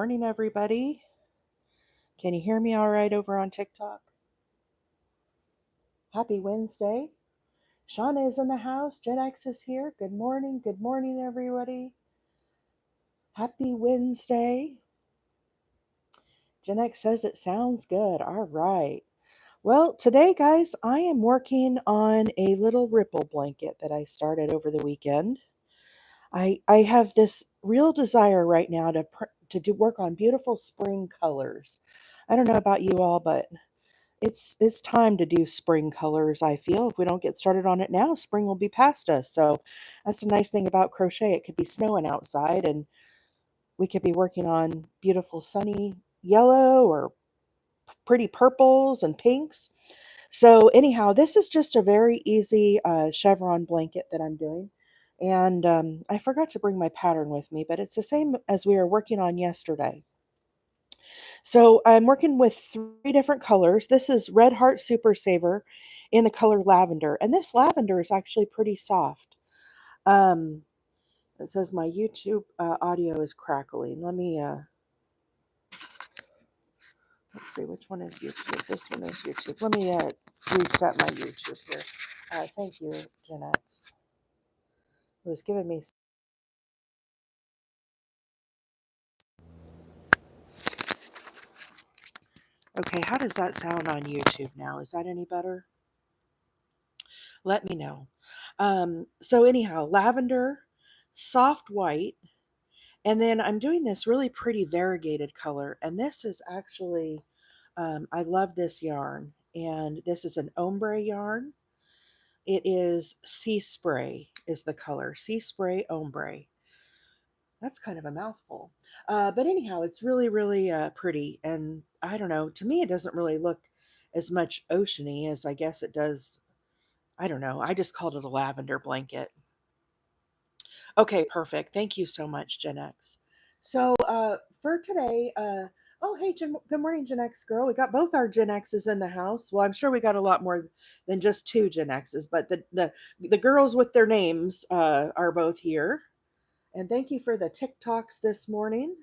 Morning, everybody. Can you hear me all right over on TikTok? Happy Wednesday. Shauna is in the house. Jen X is here. Good morning. Good morning, everybody. Happy Wednesday. Jen X says it sounds good. All right. Well, today, guys, I am working on a little ripple blanket that I started over the weekend. I have this real desire right now to do work on beautiful spring colors. I don't know about you all, but it's time to do spring colors, I feel. If we don't get started on it now, spring will be past us. So that's the nice thing about crochet. It could be snowing outside and we could be working on beautiful sunny yellow or pretty purples and pinks. So anyhow, this is just a very easy chevron blanket that I'm doing. And I forgot to bring my pattern with me, but it's the same as we were working on yesterday. So I'm working with 3 different colors. This is Red Heart Super Saver in the color Lavender. And this lavender is actually pretty soft. Um, it says my YouTube audio is crackling. Let's see, which one is YouTube? This one is YouTube. Let me reset my YouTube here. Thank you, Gen X. It was giving me... Okay, how does that sound on YouTube now? Is that any better? Let me know. So anyhow, lavender, soft white, and then I'm doing this really pretty variegated color. And this is actually, I love this yarn. And this is an ombre yarn. It is Seaspray is the color. Seaspray ombre. That's kind of a mouthful. But anyhow, it's really, really pretty. And I don't know, to me, it doesn't really look as much oceany as I guess it does. I don't know. I just called it a lavender blanket. Okay, perfect. Thank you so much, Gen X. So for today, oh, hey, good morning, Gen X girl. We got both our Gen X's in the house. Well, I'm sure we got a lot more than just 2 Gen X's, but the girls with their names are both here. And thank you for the TikToks this morning.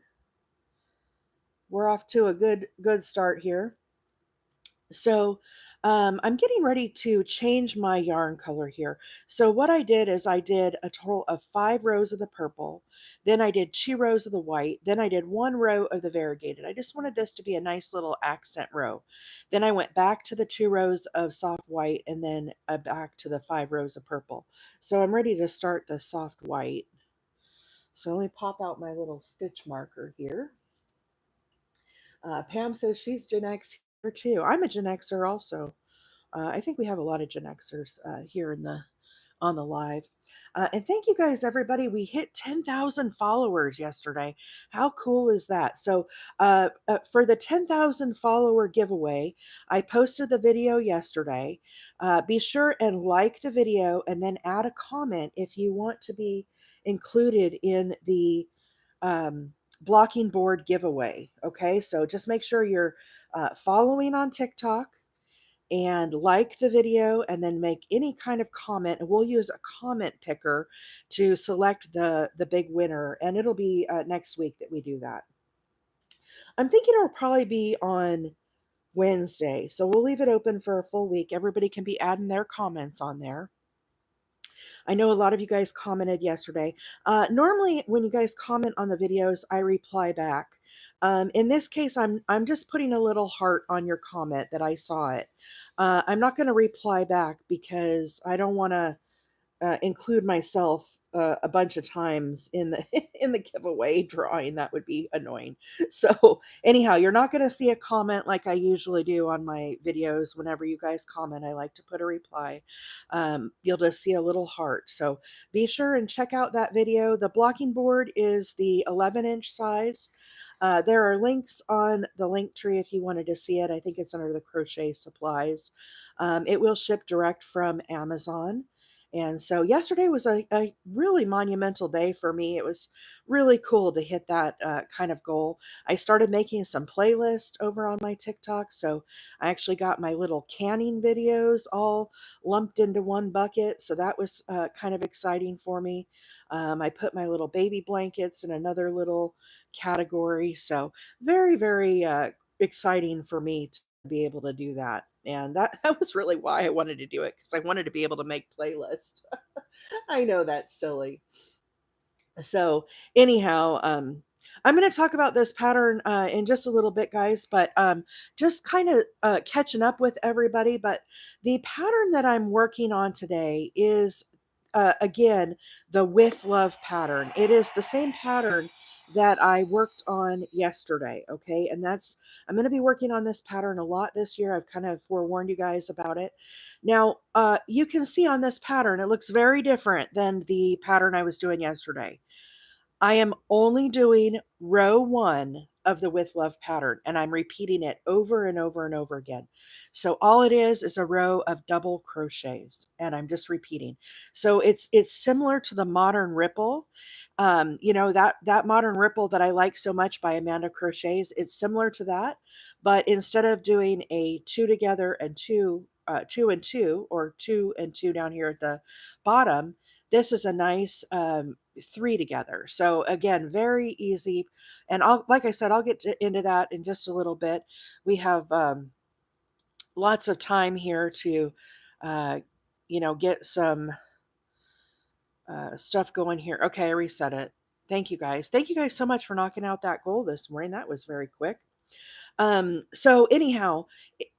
We're off to a good start here. So I'm getting ready to change my yarn color here. So what I did is I did a total of 5 rows of the purple, then I did 2 rows of the white, then I did 1 row of the variegated. I just wanted this to be a nice little accent row. Then I went back to the 2 rows of soft white and then back to the 5 rows of purple. So I'm ready to start the soft white. So let me pop out my little stitch marker here. Pam says she's Gen X here too. I'm a Gen Xer also. I think we have a lot of Gen Xers here on the live. And thank you guys, everybody. We hit 10,000 followers yesterday. How cool is that? So for the 10,000 follower giveaway, I posted the video yesterday. Be sure and like the video and then add a comment if you want to be included in the blocking board giveaway. Okay, so just make sure you're following on TikTok and like the video and then make any kind of comment, and we'll use a comment picker to select the big winner, and it'll be next week that we do that. I'm thinking it'll probably be on Wednesday, so we'll leave it open for a full week. Everybody can be adding their comments on there. I know a lot of you guys commented yesterday. Normally, when you guys comment on the videos, I reply back. In this case, I'm just putting a little heart on your comment that I saw it. I'm not going to reply back because I don't want to include myself a bunch of times in the in the giveaway drawing. That would be annoying. So anyhow, you're not going to see a comment like I usually do on my videos. Whenever you guys comment, I like to put a reply. You'll just see a little heart. So be sure and check out that video. The blocking board is the 11-inch size. There are links on the link tree if you wanted to see it. I think it's under the crochet supplies. It will ship direct from Amazon. And so yesterday was a really monumental day for me. It was really cool to hit that kind of goal. I started making some playlists over on my TikTok. So I actually got my little canning videos all lumped into one bucket. So that was kind of exciting for me. I put my little baby blankets in another little category. So very, very exciting for me to be able to do that. And that was really why I wanted to do it, because I wanted to be able to make playlists. I know that's silly. So anyhow, I'm going to talk about this pattern in just a little bit, guys, but just kind of catching up with everybody. But the pattern that I'm working on today is, again, the With Love pattern. It is the same pattern that I worked on yesterday. Okay. And I'm going to be working on this pattern a lot this year. I've kind of forewarned you guys about it. Now, you can see on this pattern, it looks very different than the pattern I was doing yesterday. I am only doing row 1 of the With Love pattern, and I'm repeating it over and over and over again. So all it is a row of double crochets, and I'm just repeating. So it's similar to the Modern Ripple. That Modern Ripple that I like so much by Amanda Crochets, it's similar to that, but instead of doing a 2 together and 2, 2 and 2, or 2 and 2 down here at the bottom, this is a nice 3 together. So again, very easy. And like I said, I'll get into that in just a little bit. We have lots of time here to, uh, get some stuff going here. Okay, I reset it. Thank you guys. Thank you guys so much for knocking out that goal this morning. That was very quick. So anyhow,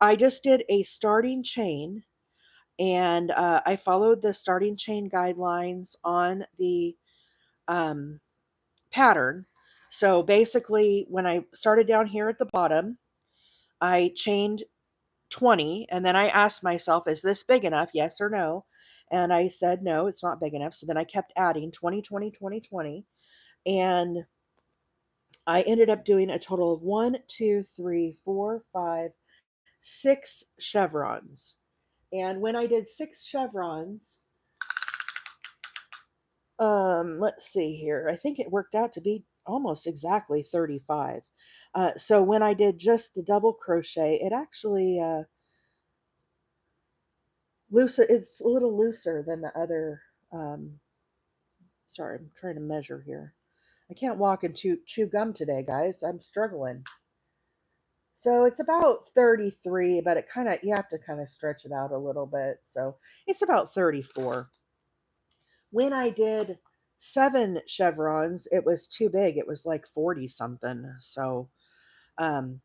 I just did a starting chain, and I followed the starting chain guidelines on the um, pattern. So basically, when I started down here at the bottom, I chained 20, and then I asked myself, is this big enough? Yes or no? And I said, no, it's not big enough. So then I kept adding 20, 20, 20, 20. And I ended up doing a total of 6 chevrons. And when I did 6 chevrons, let's see here. I think it worked out to be almost exactly 35. So when I did just the double crochet, it actually looser. It's a little looser than the other. Sorry, I'm trying to measure here. I can't walk and chew gum today, guys. I'm struggling. So it's about 33, but you have to kind of stretch it out a little bit. So it's about 34. When I did 7 chevrons, it was too big. It was like 40 something. So, um,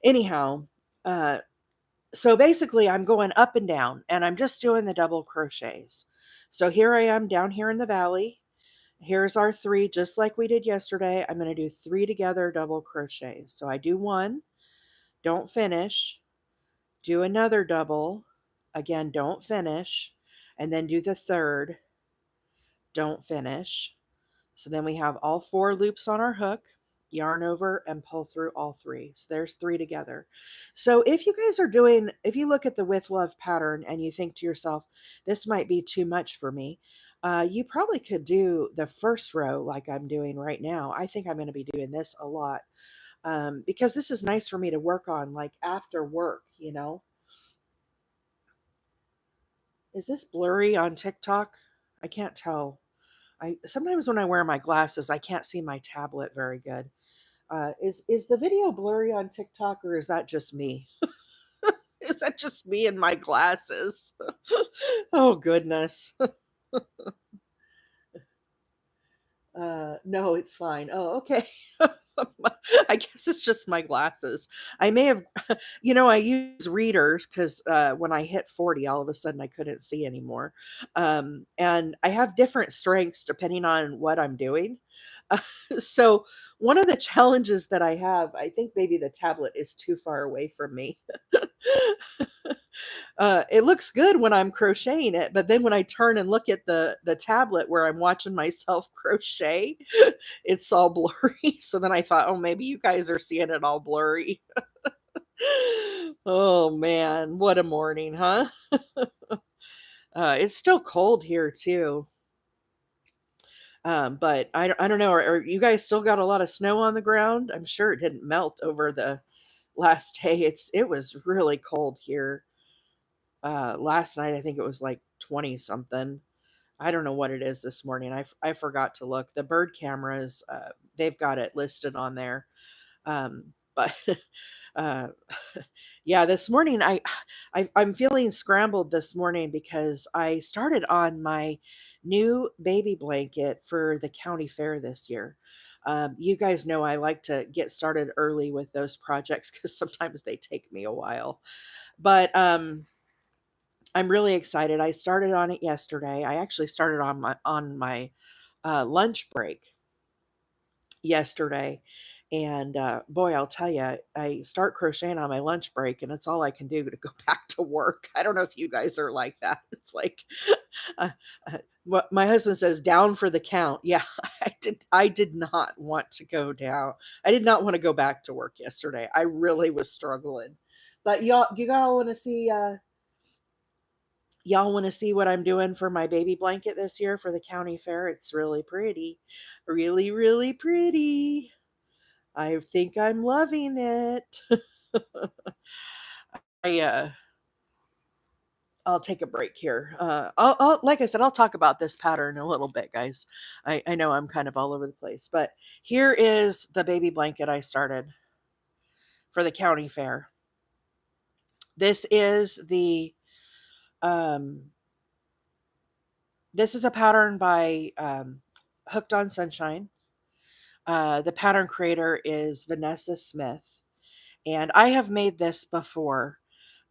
anyhow, uh, so basically, I'm going up and down, and I'm just doing the double crochets. So here I am down here in the valley. Here's our 3, just like we did yesterday. I'm going to do 3 together double crochets. So I do 1, don't finish, do another double, again, don't finish, and then do the third, don't finish. So then we have all 4 loops on our hook, yarn over and pull through all 3. So there's 3 together. So if you look at the With Love pattern and you think to yourself, this might be too much for me, you probably could do the first row like I'm doing right now. I think I'm going to be doing this a lot, because this is nice for me to work on like after work. Is this blurry on TikTok? I can't tell. I sometimes when I wear my glasses, I can't see my tablet very good. Is the video blurry on TikTok, or is that just me? Is that just me and my glasses? Oh goodness. No, it's fine. Oh, okay. I guess it's just my glasses. I may have, I use readers because when I hit 40, all of a sudden I couldn't see anymore. And I have different strengths depending on what I'm doing. Uh, so, one of the challenges that I have, I think maybe the tablet is too far away from me. It looks good when I'm crocheting it, but then when I turn and look at the tablet where I'm watching myself crochet, it's all blurry. So then I thought, oh, maybe you guys are seeing it all blurry. Oh man, what a morning, huh? It's still cold here too. But I don't know. Are you guys still got a lot of snow on the ground? I'm sure it didn't melt over the last day. It was really cold here. Last night I think it was like 20 something. I don't know what it is this morning. I forgot to look. The bird cameras, they've got it listed on there. But uh, yeah, this morning I'm feeling scrambled this morning because I started on my new baby blanket for the county fair this year. You guys know I like to get started early with those projects because sometimes they take me a while. But I'm really excited. I started on it yesterday. I actually started on my lunch break yesterday. And boy, I'll tell you, I start crocheting on my lunch break, and it's all I can do to go back to work. I don't know if you guys are like that. It's like, uh, what my husband says, down for the count. Yeah, I did not want to go down. I did not want to go back to work yesterday. I really was struggling. But y'all want to see? Y'all want to see what I'm doing for my baby blanket this year for the county fair? It's really pretty. Really, really pretty. I think I'm loving it. I I'll take a break here. Like I said, I'll talk about this pattern in a little bit, guys. I know I'm kind of all over the place, but here is the baby blanket I started for the county fair. This is the um, this is a pattern by Hooked on Sunshine. The pattern creator is Vanessa Smith, and I have made this before.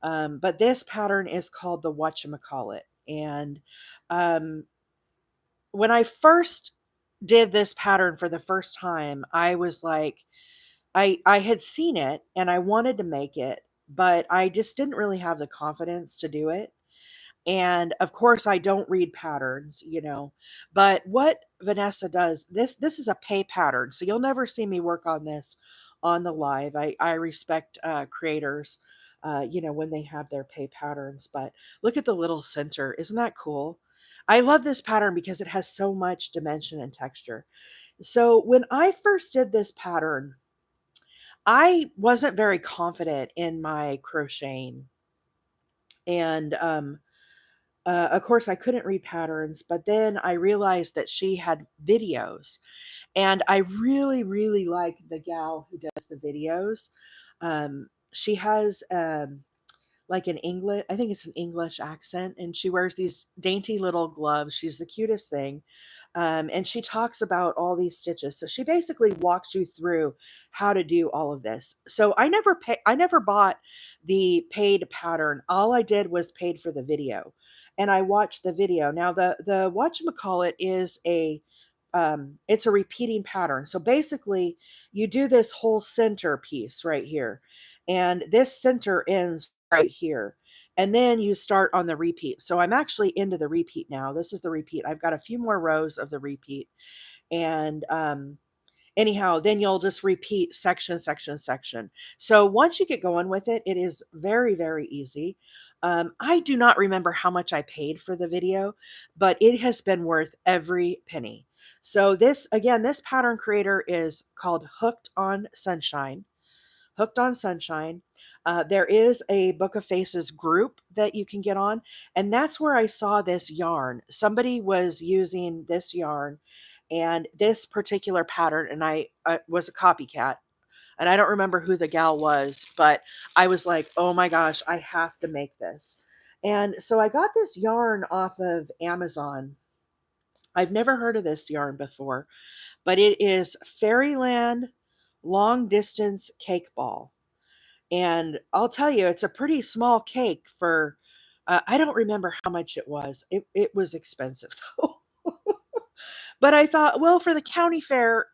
But this pattern is called the whatchamacallit. And um, when I first did this pattern for the first time, I was like, I had seen it and I wanted to make it, but I just didn't really have the confidence to do it. And of course I don't read patterns, but what Vanessa does, this is a pay pattern, so you'll never see me work on this on the live. I respect creators, when they have their pay patterns. But look at the little center, isn't that cool? I love this pattern because it has so much dimension and texture. So when I first did this pattern, I wasn't very confident in my crocheting. And of course, I couldn't read patterns, but then I realized that she had videos, and I really, really like the gal who does the videos. She has like an English, I think it's an English accent, and she wears these dainty little gloves. She's the cutest thing. And she talks about all these stitches. So she basically walks you through how to do all of this. So I never bought the paid pattern. All I did was paid for the video, and I watched the video. Now the whatchamacallit is it's a repeating pattern. So basically you do this whole center piece right here, and this center ends right here. And then you start on the repeat. So I'm actually into the repeat now. This is the repeat. I've got a few more rows of the repeat. And anyhow, then you'll just repeat section, section, section. So once you get going with it, it is very, very easy. I do not remember how much I paid for the video, but it has been worth every penny. So this pattern creator is called Hooked on Sunshine. Hooked on Sunshine. There is a Book of Faces group that you can get on, and that's where I saw this yarn. Somebody was using this yarn and this particular pattern, and I was a copycat. And I don't remember who the gal was, but I was like, oh my gosh, I have to make this. And so I got this yarn off of Amazon. I've never heard of this yarn before, but it is Fairyland Long Distance Cake Ball. And I'll tell you, it's a pretty small cake for, I don't remember how much it was. It was expensive though. But I thought, well, for the county fair,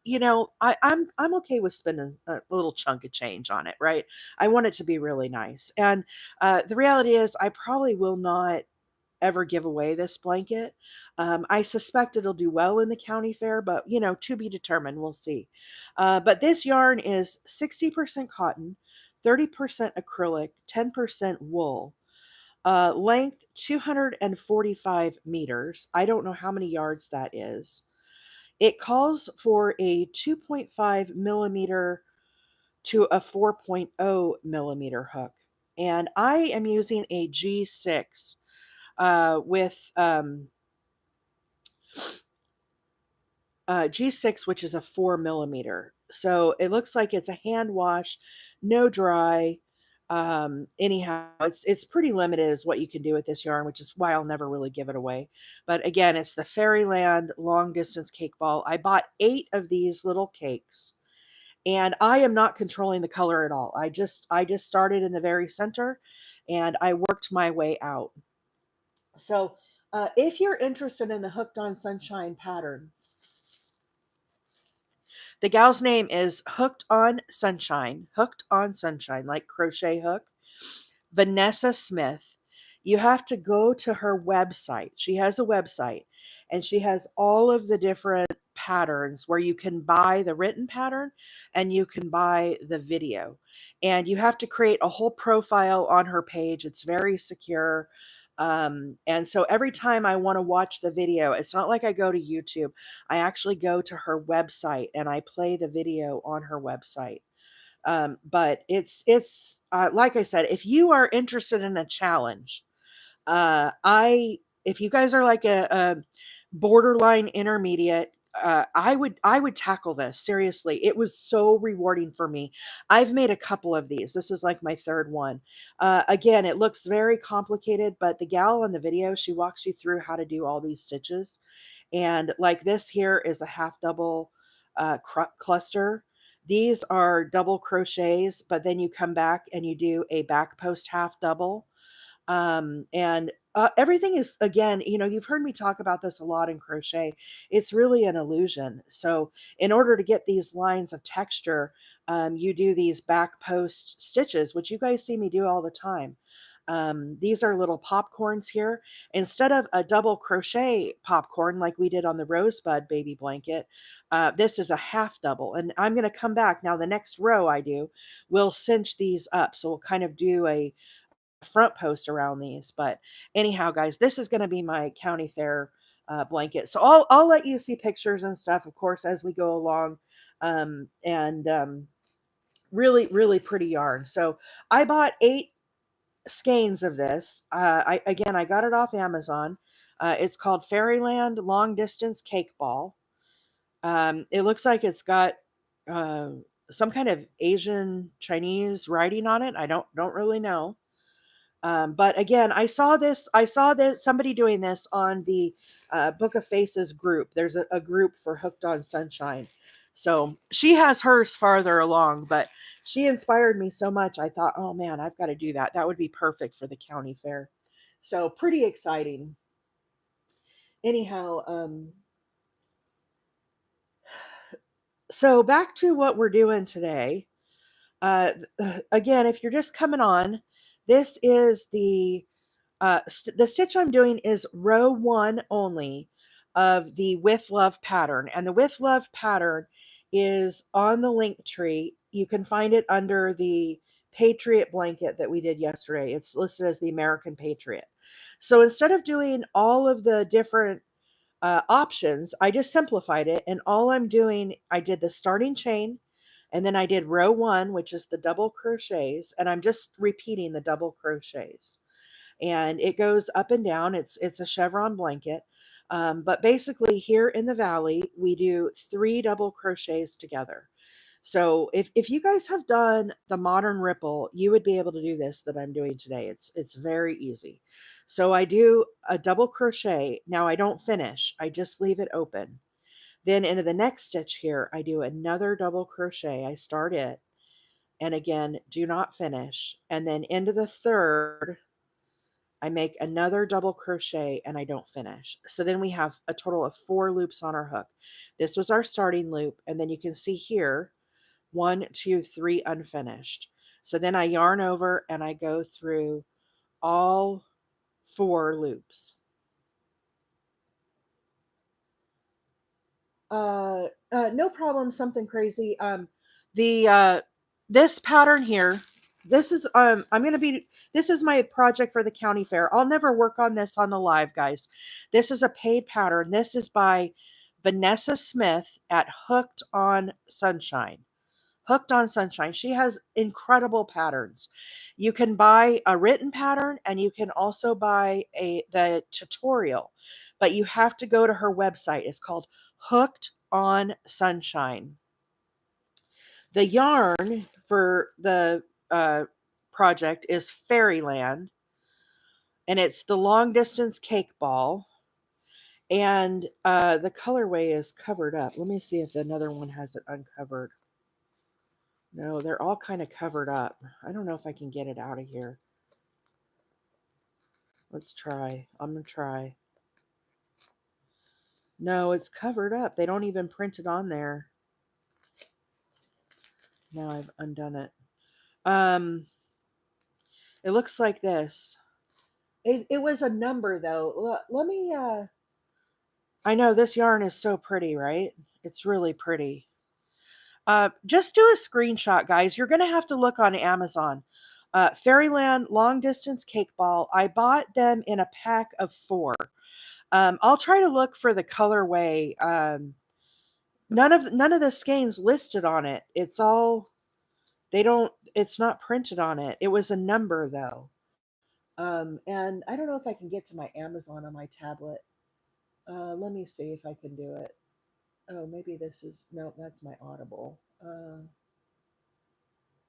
I'm okay with spending a little chunk of change on it, right? I want it to be really nice. And the reality is, I probably will not ever give away this blanket. I suspect it'll do well in the county fair, but to be determined. We'll see. But this yarn is 60% cotton, 30% acrylic, 10% wool. length 245 meters. I don't know how many yards that is. It calls for a 2.5 millimeter to a 4.0 millimeter hook. And I am using a G6 with G6, which is a 4 millimeter. So it looks like it's a hand wash, no dry. Anyhow, it's pretty limited as what you can do with this yarn, which is why I'll never really give it away. But again, it's the Fairyland long distance cake ball. I bought 8 of these little cakes, and I am not controlling the color at all. I just started in the very center, and I worked my way out. So if you're interested in the Hooked on Sunshine pattern, the gal's name is Hooked on Sunshine, like crochet hook. Vanessa Smith. You have to go to her website. She has a website, and she has all of the different patterns where you can buy the written pattern and you can buy the video. And you have to create a whole profile on her page. It's very secure. And so every time I want to watch the video, it's not like I go to YouTube. I actually go to her website and I play the video on her website. But it's like I said, if you are interested in a challenge, I if you guys are like a borderline intermediate, I would tackle this seriously. It was so rewarding for me. I've made a couple of these. This is like my third one. Again, it looks very complicated, but the gal on the video, she walks you through how to do all these stitches. And like this here is a half double cluster. These are double crochets, but then you come back and you do a back post half double. And everything is, again, you've heard me talk about this a lot in crochet. It's really an illusion. So in order to get these lines of texture, you do these back post stitches, which you guys see me do all the time. These are little popcorns here. Instead of a double crochet popcorn like we did on the rosebud baby blanket, this is a half double. And I'm going to come back now. The next row I do, we'll cinch these up. So we'll kind of do a front post around these. But anyhow, guys, this is going to be my county fair blanket. So I'll let you see pictures and stuff, of course, as we go along. And really, really pretty yarn. So I bought 8 skeins of this. I got it off Amazon. It's called Fairyland Long Distance Cake Ball. It looks like it's got uh, some kind of Asian Chinese writing on it. I don't really know. But again, I saw this somebody doing this on the Book of Faces group. There's a group for Hooked on Sunshine. So she has hers farther along, but she inspired me so much. I thought, oh man, I've got to do that. That would be perfect for the county fair. So pretty exciting. Anyhow, so back to what we're doing today. Again, if you're just coming on, this is the stitch I'm doing is row 1 only of the With Love pattern. And the With Love pattern is on the link tree. You can find it under the Patriot blanket that we did yesterday. It's listed as the American Patriot. So instead of doing all of the different options, I just simplified it. And all I'm doing, I did the starting chain, and then I did row 1, which is the double crochets, and I'm just repeating the double crochets, and it goes up and down. It's a chevron blanket. But basically here in the valley, we do 3 double crochets together. So if you guys have done the modern ripple, you would be able to do this that I'm doing today. It's very easy. So I do a double crochet. Now I don't finish. I just leave it open. Then into the next stitch here, I do another double crochet. I start it, and again, do not finish. And then into the third, I make another double crochet and I don't finish. So then we have a total of 4 loops on our hook. This was our starting loop. And then you can see here, 1, 2, 3 unfinished. So then I yarn over and I go through all 4 loops. No problem, something crazy. The This pattern here, This is this is my project for the county fair. I'll never work on this on the live, guys. This is a paid pattern. This is by Vanessa Smith at Hooked on Sunshine. Hooked on Sunshine. She has incredible patterns. You can buy a written pattern and you can also buy the tutorial, but you have to go to her website. It's called Hooked on Sunshine. The yarn for the project is Fairyland, and it's the long distance cake ball. And the colorway is covered up. Let me see if another one has it uncovered. No, they're all kind of covered up. I don't know if I can get it out of here. Let's try. I'm going to try. No, it's covered up. They don't even print it on there. Now I've undone it. It looks like this. It was a number though. Let me I know this yarn is so pretty, right? It's really pretty. Just do a screenshot, guys. You're going to have to look on Amazon. Fairyland Long Distance Cake Ball. I bought them in a pack of 4. I'll try to look for the colorway. None of the skeins listed on it. It's all it's not printed on it. It was a number though. And I don't know if I can get to my Amazon on my tablet. Let me see if I can do it. Oh, maybe this is, no, that's my Audible.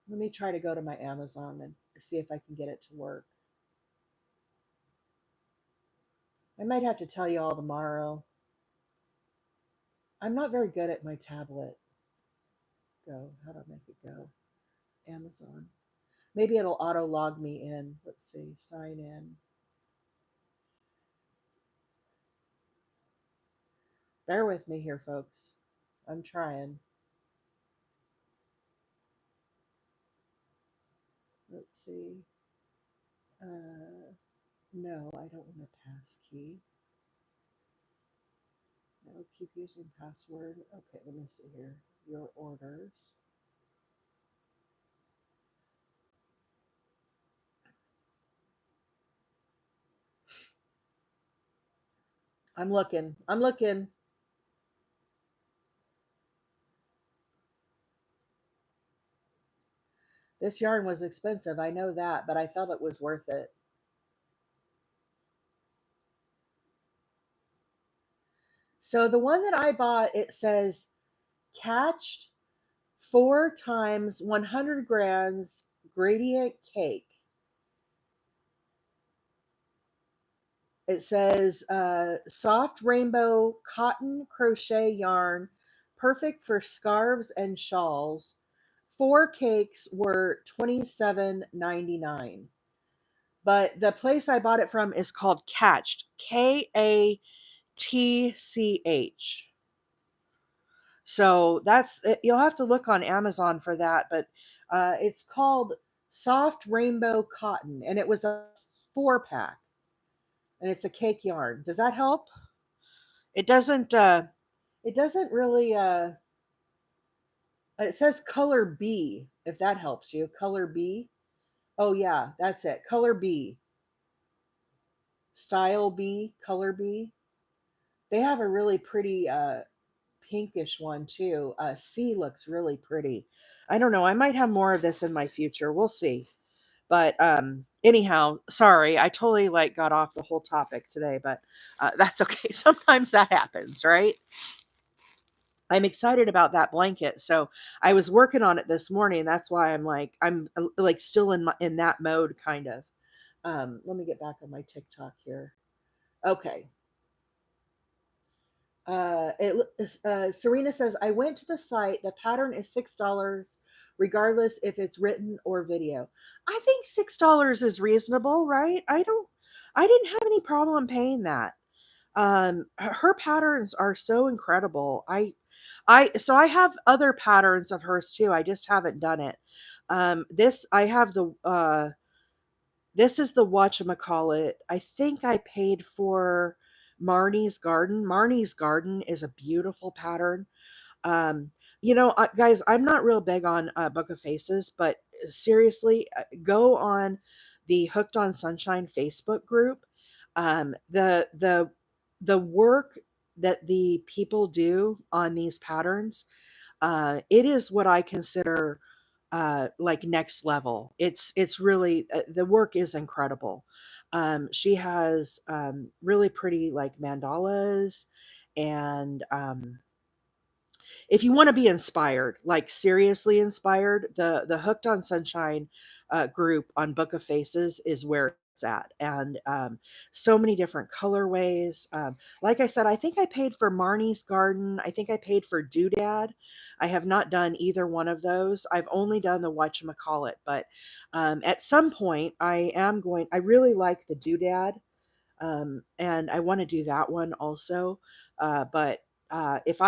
Let me try to go to my Amazon and see if I can get it to work. I might have to tell you all tomorrow. I'm not very good at my tablet. Go. How do I make it go? Amazon. Maybe it'll auto log me in. Let's see. Sign in. Bear with me here, folks. I'm trying. Let's see. No, I don't want a pass key. No, keep using password. Okay, let me see here. Your orders. I'm looking. I'm looking. This yarn was expensive. I know that, but I felt it was worth it. So the one that I bought, it says catched 4 times 100 grams gradient cake. It says soft rainbow cotton crochet yarn, perfect for scarves and shawls. 4 cakes were $27.99. But the place I bought it from is called Catched, Katch. So that's you'll have to look on Amazon for that, but it's called Soft Rainbow Cotton, and it was a 4-pack, and it's a cake yarn. Does that help? It doesn't. It doesn't really. It says color B. If that helps you, color B. Oh yeah, that's it. Color B. Style B. Color B. They have a really pretty pinkish one too. C looks really pretty. I don't know. I might have more of this in my future. We'll see. But anyhow, sorry, I totally got off the whole topic today, but that's okay. Sometimes that happens, right? I'm excited about that blanket. So I was working on it this morning. That's why I'm still in that mode kind of. Let me get back on my TikTok here. Okay. Serena says, I went to the site. The pattern is $6, regardless if it's written or video. I think $6 is reasonable, right? I didn't have any problem paying that. Her patterns are so incredible. So I have other patterns of hers too. I just haven't done it. I have this is the whatchamacallit. I think I paid for Marnie's Garden. Marnie's Garden is a beautiful pattern. Um, guys, I'm not real big on Book of Faces, but seriously, go on the Hooked on Sunshine Facebook group. The work that the people do on these patterns, it is what I consider like next level. It's really the work is incredible. She has really pretty like mandalas, and if you want to be inspired, like seriously inspired, the Hooked on Sunshine group on Book of Faces is where it's at, and so many different colorways. Like I said, I think I paid for Marnie's Garden. I think I paid for Doodad. I have not done either one of those. I've only done the whatchamacallit, but at some point I am going. I really like the Doodad, and I want to do that one also. But if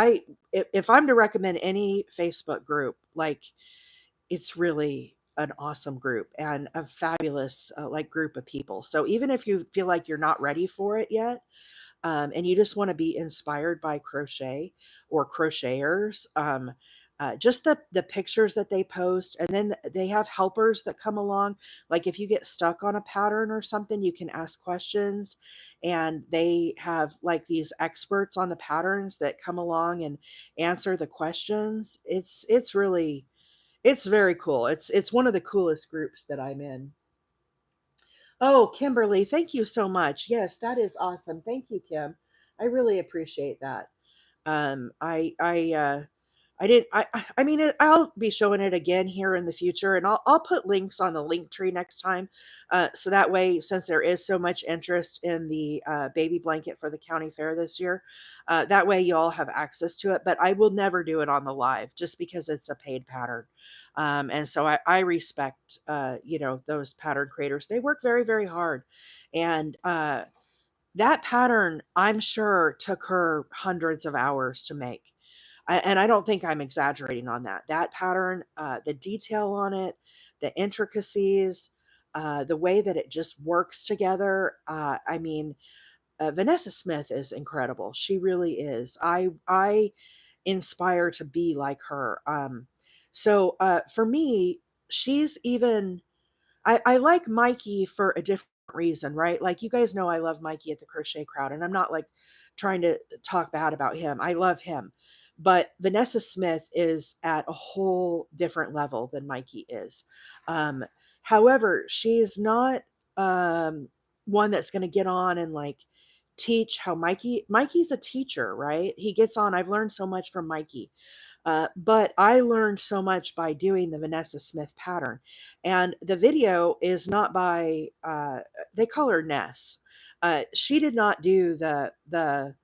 I'm to recommend any Facebook group, like it's really an awesome group and a fabulous like group of people. So even if you feel like you're not ready for it yet, and you just want to be inspired by crochet or crocheters, just the pictures that they post, and then they have helpers that come along. Like if you get stuck on a pattern or something, you can ask questions, and they have like these experts on the patterns that come along and answer the questions. It's really it's very cool. It's one of the coolest groups that I'm in. Oh, Kimberly, thank you so much. Yes, that is awesome. Thank you, Kim. I really appreciate that. I didn't. I mean, I'll be showing it again here in the future, and I'll put links on the link tree next time, so that way, since there is so much interest in the baby blanket for the county fair this year, that way you all have access to it. But I will never do it on the live, just because it's a paid pattern, and so I respect, those pattern creators. They work very very hard, and that pattern I'm sure took her hundreds of hours to make. And I don't think I'm exaggerating on that. That pattern, the detail on it, the intricacies, the way that it just works together. I mean, Vanessa Smith is incredible. She really is. I inspire to be like her. So for me, she's even I like Mikey for a different reason, right? Like you guys know I love Mikey at the Crochet Crowd, and I'm not like trying to talk bad about him. I love him. But Vanessa Smith is at a whole different level than Mikey is. Um, However, she's not one that's going to get on and like teach how Mikey's a teacher, right? He gets on. I've learned so much from Mikey. But I learned so much by doing the Vanessa Smith pattern. And the video is not by, they call her Ness. She did not do let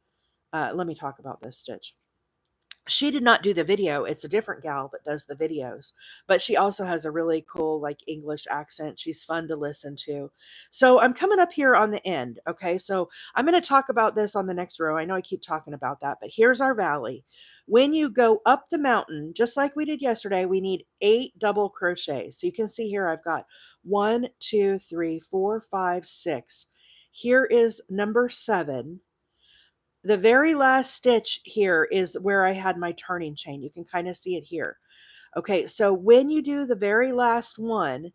me talk about this stitch. She did not do the video. It's a different gal that does the videos, but she also has a really cool like English accent. She's fun to listen to. So I'm coming up here on the end. Okay. So I'm going to talk about this on the next row. I know I keep talking about that, but here's our valley. When you go up the mountain, just like we did yesterday, we need 8 double crochets. So you can see here, I've got 1, 2, 3, 4, 5, 6. Here is number 7. The very last stitch here is where I had my turning chain. You can kind of see it here. Okay, so when you do the very last one,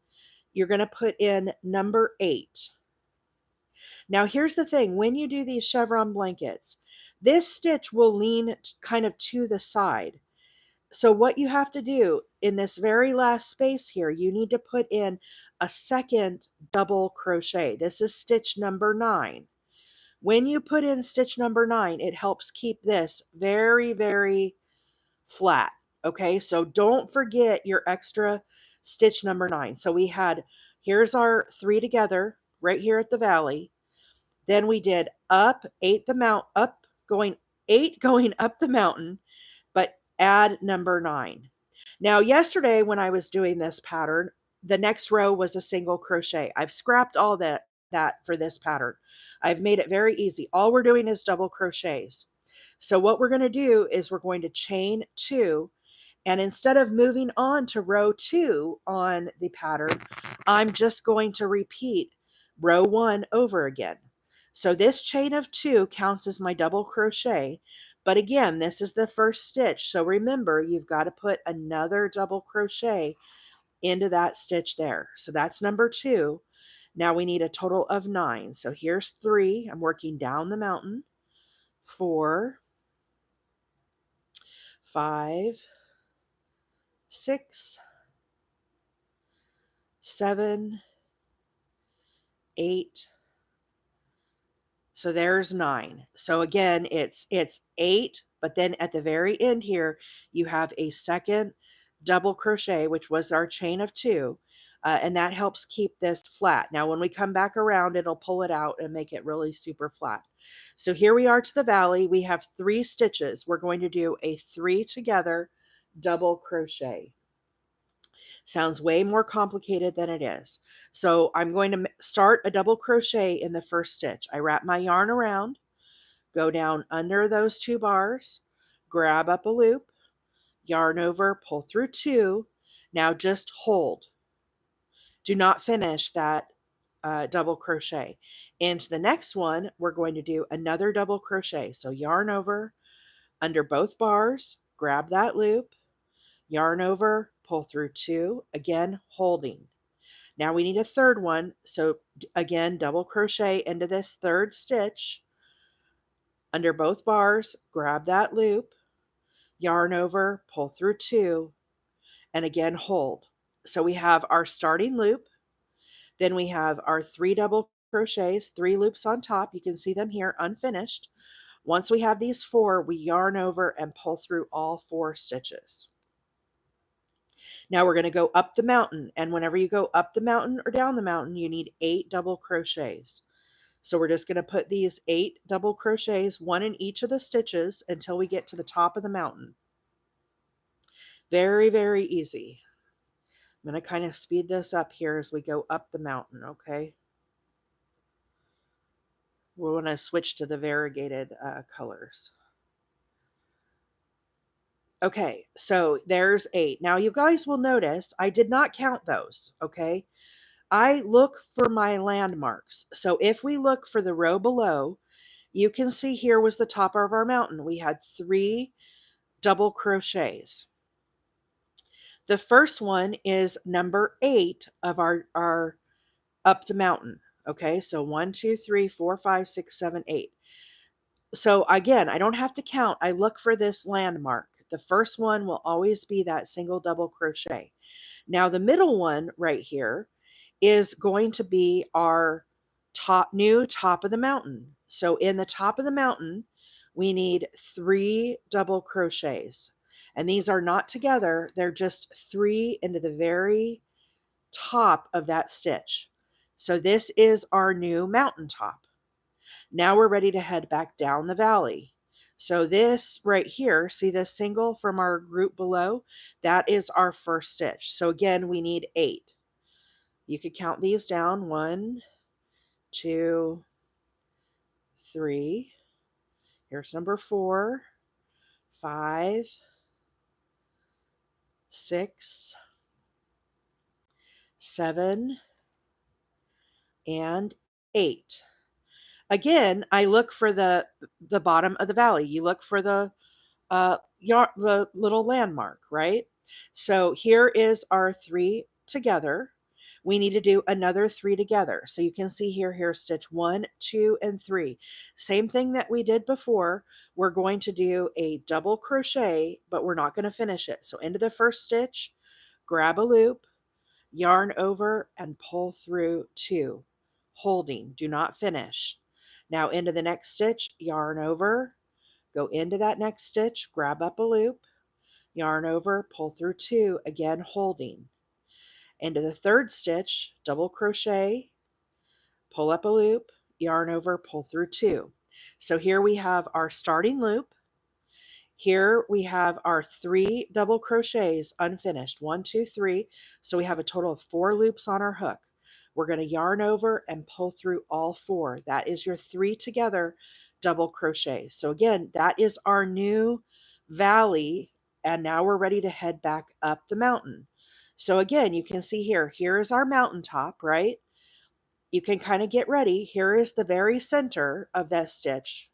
you're going to put in number 8. Now here's the thing, when you do these chevron blankets, this stitch will lean kind of to the side. So what you have to do in this very last space here, you need to put in a second double crochet. This is stitch number 9. When you put in stitch number 9, it helps keep this very, very flat. Okay, so don't forget your extra stitch number 9. So here's our 3 together right here at the valley. Then we did up 8 the mount, up going 8 going up the mountain, but add number 9. Now, yesterday when I was doing this pattern, the next row was a single crochet. I've scrapped all that for this pattern. I've made it very easy. All we're doing is double crochets. So what we're going to do is we're going to chain 2, and instead of moving on to row 2 on the pattern, I'm just going to repeat row 1 over again. So this chain of 2 counts as my double crochet, but again, this is the first stitch. So remember, you've got to put another double crochet into that stitch there. So that's number 2. Now we need a total of 9. So here's 3. I'm working down the mountain. 4, 5, 6, 7, 8. So there's 9. So again, it's 8, but then at the very end here, you have a second double crochet, which was our chain of 2. And that helps keep this flat. Now, when we come back around, it'll pull it out and make it really super flat. So here we are to the valley. We have 3 stitches. We're going to do a 3 together double crochet. Sounds way more complicated than it is. So I'm going to start a double crochet in the first stitch. I wrap my yarn around, go down under those 2 bars, grab up a loop, yarn over, pull through 2. Now just hold. Do not finish that double crochet. Into the next one, we're going to do another double crochet. So yarn over, under both bars, grab that loop, yarn over, pull through 2, again holding. Now we need a third one. So again, double crochet into this third stitch, under both bars, grab that loop, yarn over, pull through 2, and again hold. So we have our starting loop, then we have our 3 double crochets, 3 loops on top. You can see them here unfinished. Once we have these 4, we yarn over and pull through all 4 stitches. Now we're going to go up the mountain, and whenever you go up the mountain or down the mountain, you need 8 double crochets. So we're just going to put these 8 double crochets, one in each of the stitches, until we get to the top of the mountain. Very, very easy. I'm going to kind of speed this up here as we go up the mountain, okay? We're going to switch to the variegated colors. Okay, so there's 8. Now you guys will notice I did not count those, okay? I look for my landmarks. So if we look for the row below, you can see here was the top of our mountain. We had 3 double crochets. The first one is number 8 of our up the mountain. Okay, so 1, 2, 3, 4, 5, 6, 7, 8. So again, I don't have to count. I look for this landmark. The first one will always be that single double crochet. Now the middle one right here is going to be our new top of the mountain. So in the top of the mountain, we need 3 double crochets. And these are not together, they're just 3 into the very top of that stitch. So this is our new mountaintop. Now we're ready to head back down the valley. So this right here, see this single from our group below? That is our first stitch. So again, we need 8. You could count these down. 1, 2, 3. Here's number 4, 5, 6, 7, and 8. Again, I look for the bottom of the valley. You look for the little landmark, right? So here is our 3 together. We need to do another 3 together. So you can see here, here's stitch 1, 2, and 3. Same thing that we did before. We're going to do a double crochet, but we're not going to finish it. So into the first stitch, grab a loop, yarn over, and pull through 2, holding, do not finish. Now into the next stitch, yarn over, go into that next stitch, grab up a loop, yarn over, pull through 2, again holding. Into the third stitch, double crochet, pull up a loop, yarn over, pull through 2. So here we have our starting loop. Here we have our 3 double crochets unfinished, 1, 2, 3. So we have a total of 4 loops on our hook. We're going to yarn over and pull through all 4. That is your 3 together double crochets. So again, that is our new valley, and now we're ready to head back up the mountain. So again, you can see here, here is our mountaintop, right? You can kind of get ready. Here is the very center of that stitch.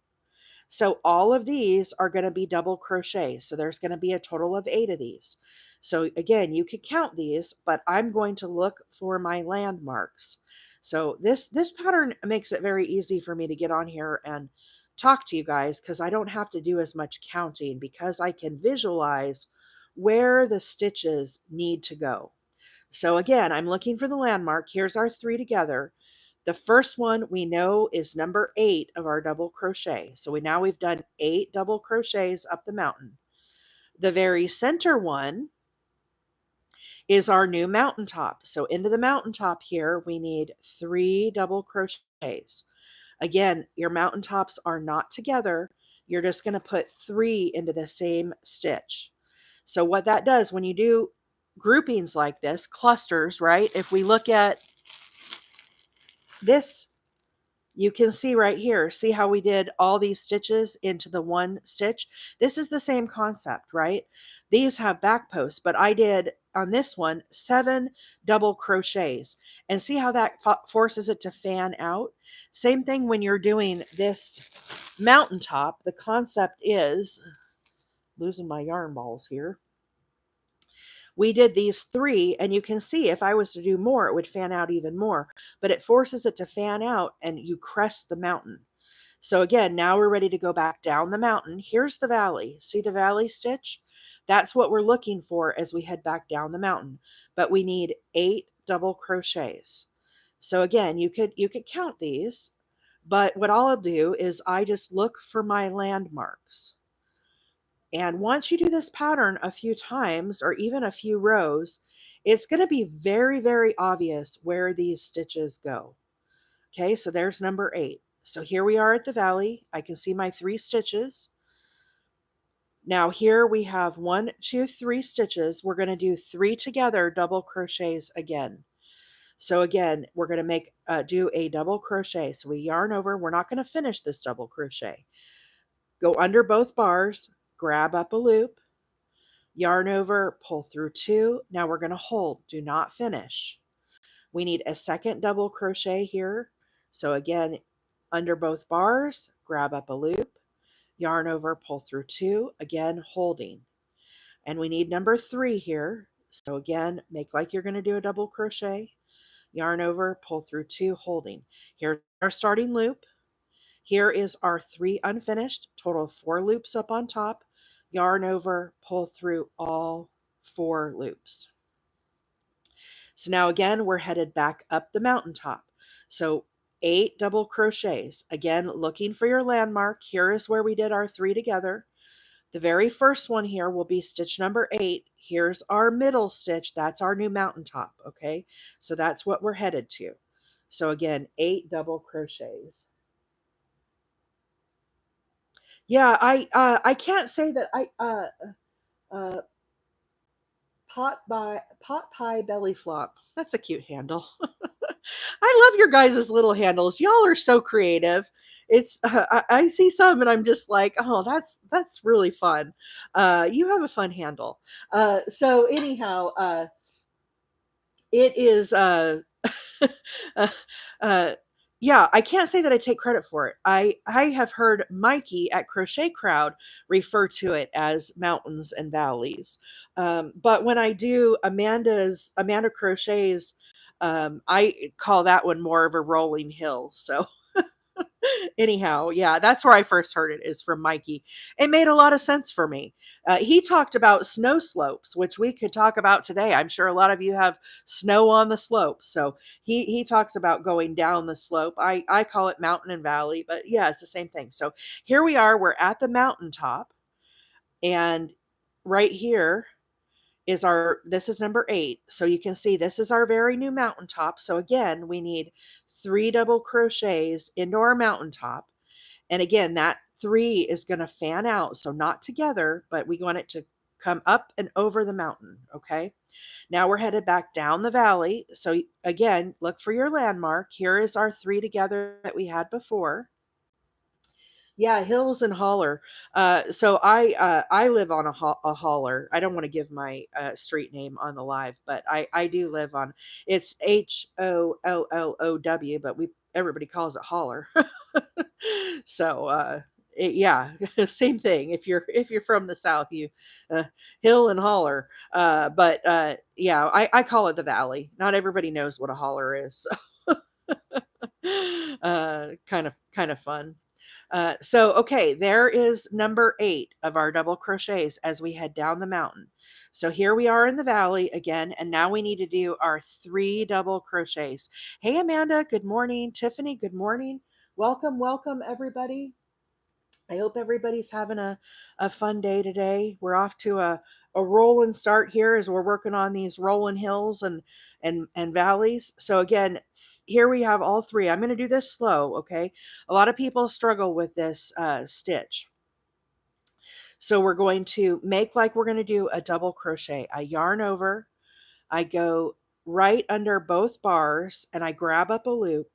So all of these are going to be double crochet. So there's going to be a total of 8 of these. So again, you could count these, but I'm going to look for my landmarks. So this pattern makes it very easy for me to get on here and talk to you guys because I don't have to do as much counting because I can visualize where the stitches need to go. So again, I'm looking for the landmark. Here's our 3 together. The first one we know is number 8 of our double crochet. So we've done 8 double crochets up the mountain. The very center one is our new mountaintop. So into the mountaintop here, we need 3 double crochets. Again, your mountaintops are not together. You're just going to put 3 into the same stitch. So what that does when you do groupings like this, clusters, right? If we look at this, you can see right here, see how we did all these stitches into the one stitch? This is the same concept, right? These have back posts, but I did on this one 7 double crochets. And see how that forces it to fan out? Same thing when you're doing this mountaintop. The concept is, losing my yarn balls here. We did these 3, and you can see if I was to do more, it would fan out even more, but it forces it to fan out and you crest the mountain. So again, now we're ready to go back down the mountain. Here's the valley. See the valley stitch? That's what we're looking for as we head back down the mountain. But we need 8 double crochets. So again, you could count these, but what I'll do is I just look for my landmarks. And once you do this pattern a few times or even a few rows, it's going to be very, very obvious where these stitches go. Okay, so there's number 8. So here we are at the valley. I can see my 3 stitches. Now here we have 1, 2, 3 stitches. We're going to do 3 together double crochets again. So again, we're going to do a double crochet. So we yarn over. We're not going to finish this double crochet. Go under both bars, grab up a loop, yarn over, pull through 2. Now we're going to hold. Do not finish. We need a second double crochet here. So again, under both bars, grab up a loop, yarn over, pull through 2, again holding. And we need number 3 here. So again, make like you're going to do a double crochet, yarn over, pull through 2, holding. Here's our starting loop. Here is our 3 unfinished, total of 4 loops up on top, yarn over, pull through all 4 loops. So now again, we're headed back up the mountaintop. So 8 double crochets. Again, looking for your landmark. Here is where we did our 3 together. The very first one here will be stitch number 8. Here's our middle stitch. That's our new mountaintop, okay? So that's what we're headed to. So again, 8 double crochets. Yeah, I can't say that uh pot pie belly flop. That's a cute handle. I love your guys' little handles. Y'all are so creative. It's I see some and I'm just like, oh, that's really fun. You have a fun handle. So anyhow, it is uh, uh, yeah, I can't say that I take credit for it. I have heard Mikey at Crochet Crowd refer to it as mountains and valleys. But when I do Amanda Crochet's, I call that one more of a rolling hill. So anyhow, yeah, that's where I first heard it, is from Mikey. It made a lot of sense for me. He talked about snow slopes, which we could talk about today. I'm sure a lot of you have snow on the slopes. So he talks about going down the slope. I call it mountain and valley, but yeah, it's the same thing. So here we are. We're at the mountaintop, and right here is this is number 8. So you can see this is our very new mountaintop. So again, we need 3 double crochets into our mountaintop. And again, that 3 is going to fan out. So not together, but we want it to come up and over the mountain. Okay. Now we're headed back down the valley. So again, look for your landmark. Here is our 3 together that we had before. Yeah, hills and holler. So I live on a holler. I don't want to give my street name on the live, but I do live on. It's HOLLOW, but everybody calls it holler. So Yeah, same thing. If you're from the South, you uh, hill and holler. But yeah, I call it the valley. Not everybody knows what a holler is. Kind of fun. So okay, there is number 8 of our double crochets as we head down the mountain. So here we are in the valley again, and now we need to do our 3 double crochets. Hey Amanda, good morning. Tiffany, good morning. Welcome, welcome everybody. I hope everybody's having a fun day today. We're off to a rolling start here as we're working on these rolling hills and valleys. So again, here we have all 3. I'm going to do this slow, okay? A lot of people struggle with this stitch. So we're going to make like we're going to do a double crochet. I yarn over, I go right under both bars, and I grab up a loop,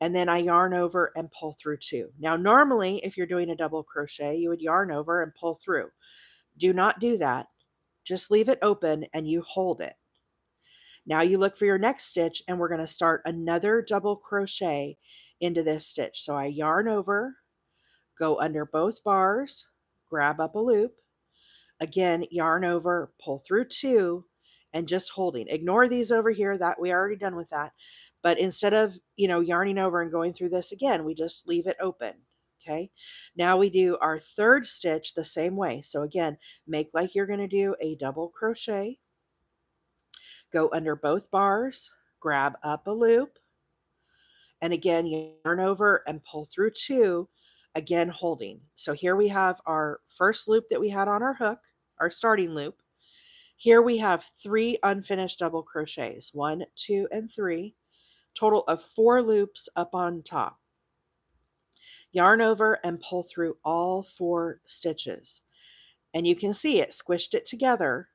and then I yarn over and pull through 2. Now, normally, if you're doing a double crochet, you would yarn over and pull through. Do not do that. Just leave it open and you hold it. Now you look for your next stitch, and we're going to start another double crochet into this stitch. So I yarn over, go under both bars, grab up a loop, again, yarn over, pull through 2, and just holding. Ignore these over here, that we already done with that. But instead of, yarning over and going through this again, we just leave it open. Okay. Now we do our 3rd stitch the same way. So again, make like you're going to do a double crochet, go under both bars, grab up a loop, and again, yarn over and pull through 2, again holding. So here we have our first loop that we had on our hook, our starting loop. Here we have 3 unfinished double crochets, 1, 2, and 3, total of 4 loops up on top. Yarn over and pull through all 4 stitches. And you can see it squished it together.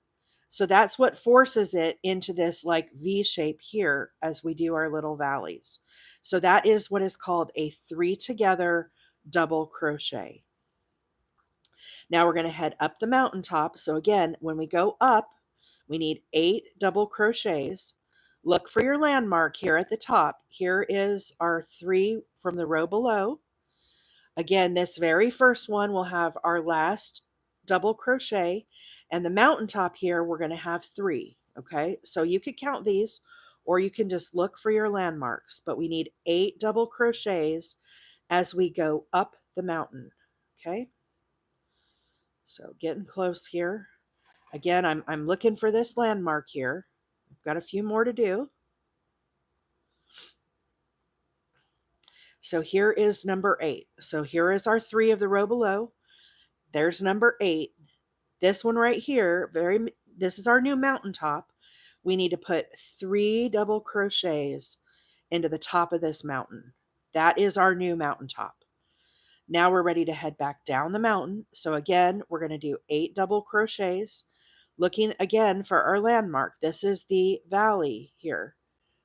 So that's what forces it into this like V shape here as we do our little valleys. So that is what is called a 3 together double crochet. Now we're going to head up the mountaintop. So again, when we go up, we need 8 double crochets. Look for your landmark here at the top. Here is our 3 from the row below. Again, this very first one will have our last double crochet, and the mountaintop here, we're going to have 3. Okay, so you could count these, or you can just look for your landmarks, but we need 8 double crochets as we go up the mountain. Okay, so getting close here. Again, I'm looking for this landmark here. I've got a few more to do. So here is number 8. So here is our 3 of the row below. There's number 8. This one right here, this is our new mountaintop. We need to put 3 double crochets into the top of this mountain. That is our new mountaintop. Now we're ready to head back down the mountain. So again, we're going to do 8 double crochets. Looking again for our landmark. This is the valley here.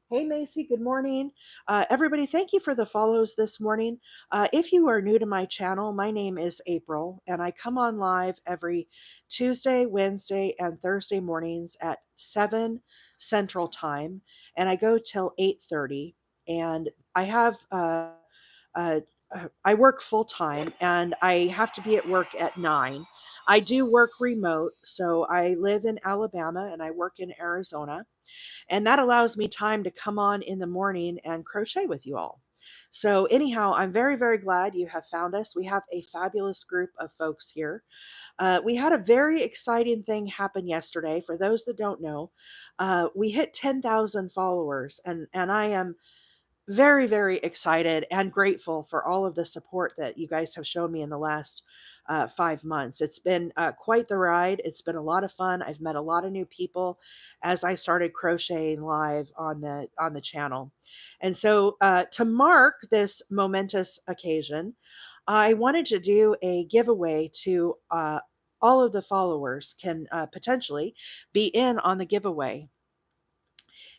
Hey, Macy, good morning. Everybody, thank you for the follows this morning. If you are new to my channel, my name is April, and I come on live every Tuesday, Wednesday, and Thursday mornings at 7 Central Time, and I go till 8:30. And I have uh, I work full time, and I have to be at work at 9. I do work remote, so I live in Alabama and I work in Arizona, and that allows me time to come on in the morning and crochet with you all. So, anyhow, I'm very, very glad you have found us. We have a fabulous group of folks here. We had a very exciting thing happen yesterday. For those that don't know, we hit 10,000 followers, and I am very, very excited and grateful for all of the support that you guys have shown me in the last 5 months. It's been quite the ride. It's been a lot of fun. I've met a lot of new people as I started crocheting live on the channel. And so to mark this momentous occasion, I wanted to do a giveaway to all of the followers can potentially be in on the giveaway.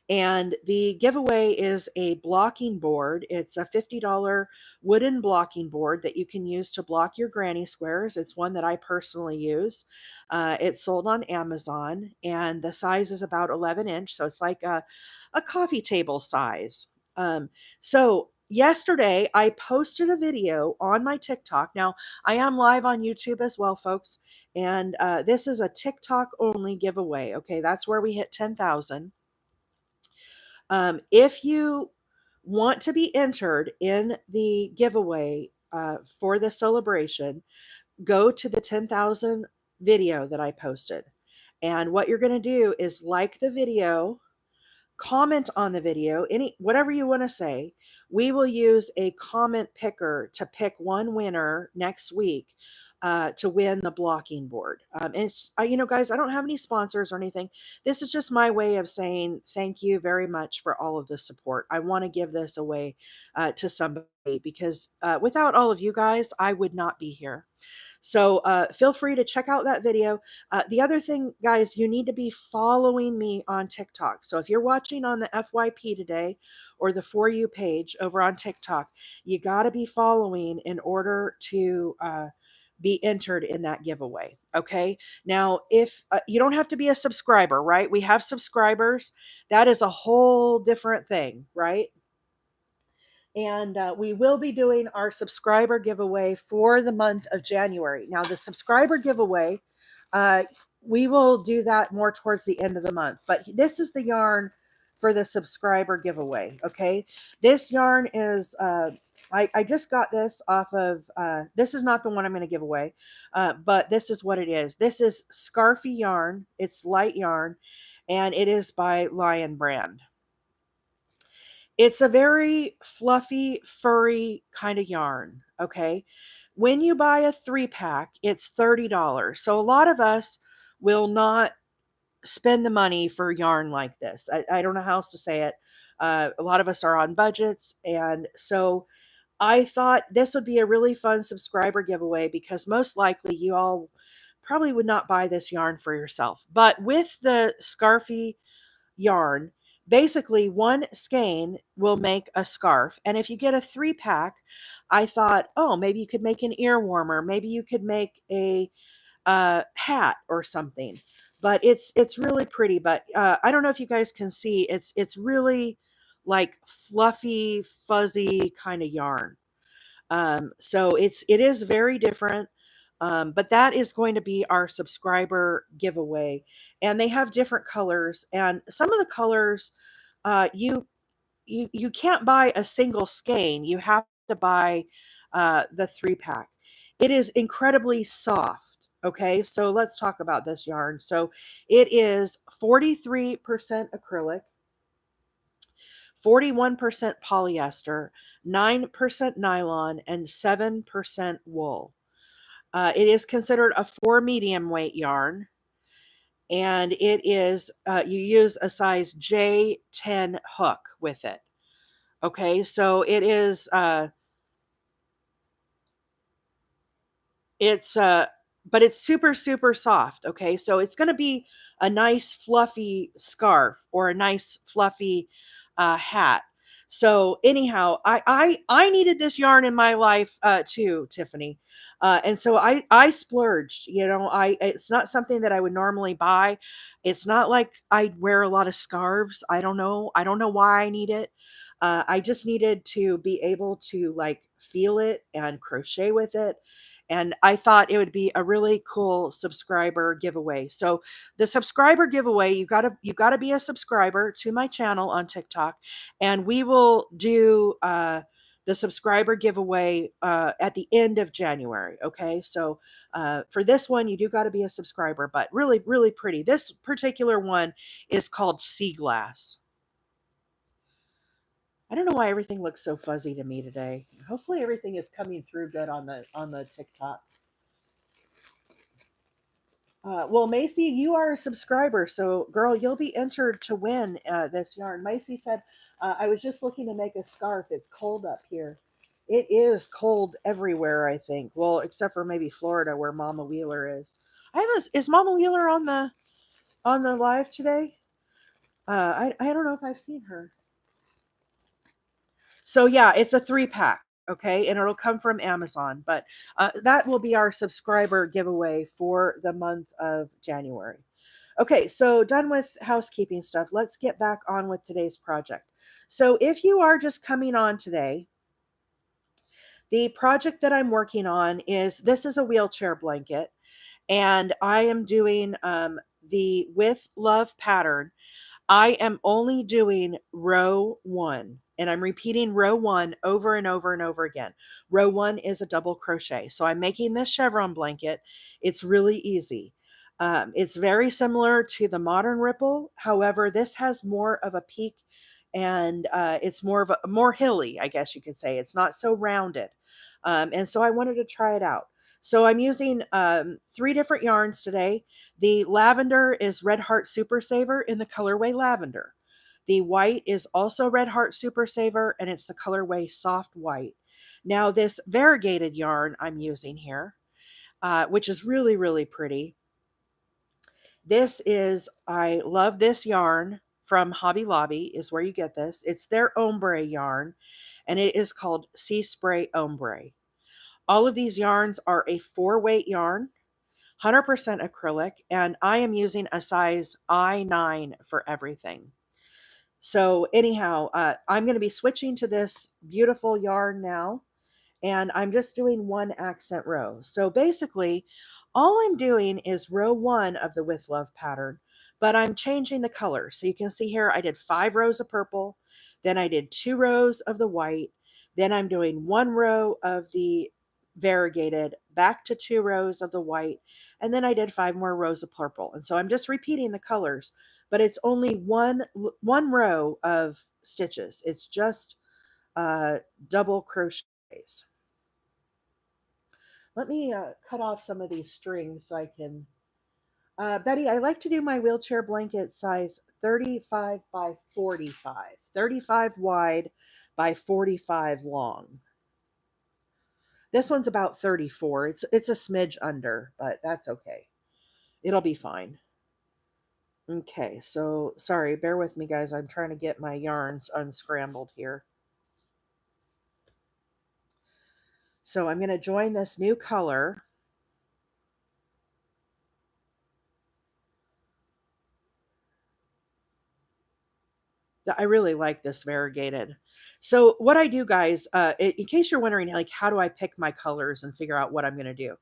And the giveaway is a blocking board. It's a $50 wooden blocking board that you can use to block your granny squares. It's one that I personally use. It's sold on Amazon, and the size is about 11 inch. So it's like a coffee table size. So yesterday I posted a video on my TikTok. Now, I am live on YouTube as well, folks. And this is a TikTok only giveaway. Okay, that's where we hit 10,000. If you want to be entered in the giveaway for the celebration, go to the 10,000 video that I posted. And what you're going to do is like the video, comment on the video, any whatever you want to say. We will use a comment picker to pick one winner next week to win the blocking board. And it's, guys, I don't have any sponsors or anything. This is just my way of saying thank you very much for all of the support. I want to give this away to somebody because without all of you guys, I would not be here. So feel free to check out that video. The other thing, guys, you need to be following me on TikTok. So if you're watching on the FYP today or the For You page over on TikTok, you got to be following in order to be entered in that giveaway. Okay. Now, if you don't have to be a subscriber, right? We have subscribers. That is a whole different thing, right? And we will be doing our subscriber giveaway for the month of January. Now, the subscriber giveaway, uh, we will do that more towards the end of the month, but this is the yarn for the subscriber giveaway. Okay, this yarn is I just got this off of this is not the one I'm going to give away, but this is what it is. This is Scarfy yarn. It's light yarn, and it is by Lion Brand. It's a very fluffy, furry kind of yarn, okay? When you buy a 3-pack, it's $30. So a lot of us will not spend the money for yarn like this. I don't know how else to say it. A lot of us are on budgets, and so I thought this would be a really fun subscriber giveaway because most likely you all probably would not buy this yarn for yourself. But with the Scarfy yarn, basically one skein will make a scarf. And if you get a 3-pack, I thought, oh, maybe you could make an ear warmer. Maybe you could make a hat or something. But it's really pretty. But I don't know if you guys can see. It's really like fluffy, fuzzy kind of yarn. So it is very different. But that is going to be our subscriber giveaway. And they have different colors. And some of the colors, you can't buy a single skein. You have to buy the 3-pack. It is incredibly soft. Okay, so let's talk about this yarn. So it is 43% acrylic, 41% polyester, 9% nylon, and 7% wool. It is considered a 4 medium weight yarn, and it is you use a size J10 hook with it. Okay, so it is it's but it's super soft. Okay, so it's going to be a nice fluffy scarf or a nice fluffy hat. So anyhow, I needed this yarn in my life too, Tiffany, and so I splurged. I it's not something that I would normally buy. It's not like I wear a lot of scarves. I don't know why I need it. I just needed to be able to like feel it and crochet with it, and I thought it would be a really cool subscriber giveaway. So the subscriber giveaway, you got to be a subscriber to my channel on TikTok, and we will do the subscriber giveaway at the end of January. Okay, so for this one, you do got to be a subscriber, but really pretty. This particular one is called Sea Glass. I don't know why everything looks so fuzzy to me today. Hopefully everything is coming through good on the TikTok. Well, Macy, you are a subscriber, so girl, you'll be entered to win this yarn. Macy said, "I was just looking to make a scarf. It's cold up here. It is cold everywhere, I think. Well, except for maybe Florida, where Mama Wheeler is. Is Mama Wheeler on the live today? I don't know if I've seen her. So yeah, it's a 3-pack. Okay, and it'll come from Amazon, but that will be our subscriber giveaway for the month of January. Okay, so done with housekeeping stuff. Let's get back on with today's project. So if you are just coming on today, The project that I'm working on is this is a wheelchair blanket, and I am doing the With Love pattern. I am only doing row one, and I'm repeating row one over and over and over again. Row one is a double crochet. So I'm making this chevron blanket. It's really easy. It's very similar to the modern ripple. However, this has more of a peak, and it's more of a more hilly, I guess you could say. It's not so rounded. And so I wanted to try it out. So I'm using 3 different yarns today. The lavender is Red Heart Super Saver in the colorway lavender. The white is also Red Heart Super Saver, and it's the colorway soft white. Now, this variegated yarn I'm using here, which is really, really pretty. This is, I love this yarn from Hobby Lobby, is where you get this. It's their Ombre yarn, and it is called Seaspray Ombre. All of these yarns are a 4-weight yarn, 100% acrylic, and I am using a size I9 for everything. So anyhow, I'm going to be switching to this beautiful yarn now, and I'm just doing one accent row. So basically, all I'm doing is row one of the With Love pattern, but I'm changing the color. So you can see here, I did 5 rows of purple, then I did 2 rows of the white, then I'm doing 1 row of the variegated, back to 2 rows of the white, and then I did 5 more rows of purple. And so I'm just repeating the colors, but it's only one row of stitches. It's just double crochets. Let me cut off some of these strings so I can. Betty, I like to do my wheelchair blanket size 35 by 45, 35 wide by 45 long. This one's about 34. It's a smidge under, but that's okay. It'll be fine. Okay, so sorry, bear with me, guys. I'm trying to get my yarns unscrambled here. So I'm going to join this new color. I really like this variegated. So what I do, guys, in case you're wondering, like, how do I pick my colors and figure out what I'm going to do?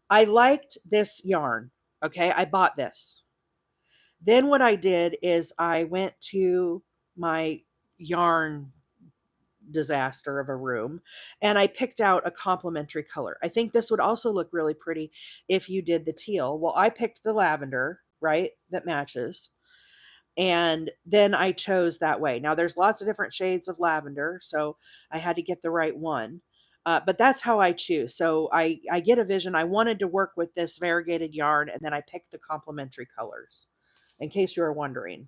I liked this yarn. Okay, I bought this. Then what I did is I went to my yarn disaster of a room and I picked out a complementary color. I think this would also look really pretty if you did the teal. Well, I picked the lavender, right? That matches. And then I chose that way. Now there's lots of different shades of lavender, so I had to get the right one. But that's how I choose. So I get a vision. I wanted to work with this variegated yarn, and then I picked the complementary colors, in case you were wondering.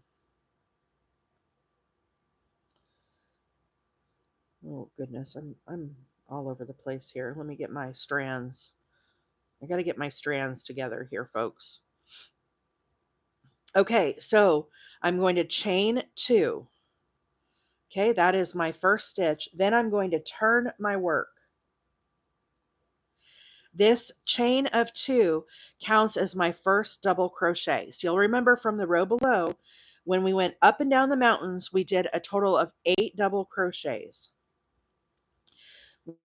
Oh goodness, I'm all over the place here. Let me get my strands. I got to get my strands together here, folks. Okay, so I'm going to chain 2. Okay, that is my first stitch. Then I'm going to turn my work. This chain of 2 counts as my first double crochet. So you'll remember from the row below, when we went up and down the mountains, we did a total of 8 double crochets.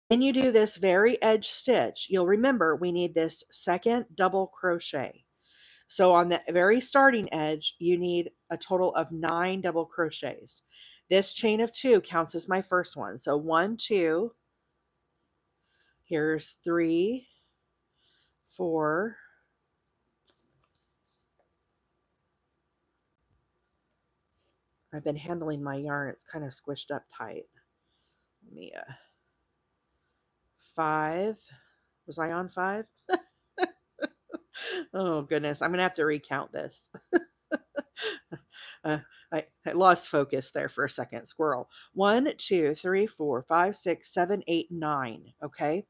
When you do this very edge stitch, you'll remember we need this second double crochet. So on the very starting edge, you need a total of 9 double crochets. This chain of 2 counts as my first one. So 1, 2, here's 3, 4, I've been handling my yarn. It's kind of squished up tight. Let me, 5. Was I on 5? Oh, goodness. I'm going to have to recount this. uh, I lost focus there for a second. Squirrel. 1, 2, 3, 4, 5, 6, 7, 8, 9. Okay.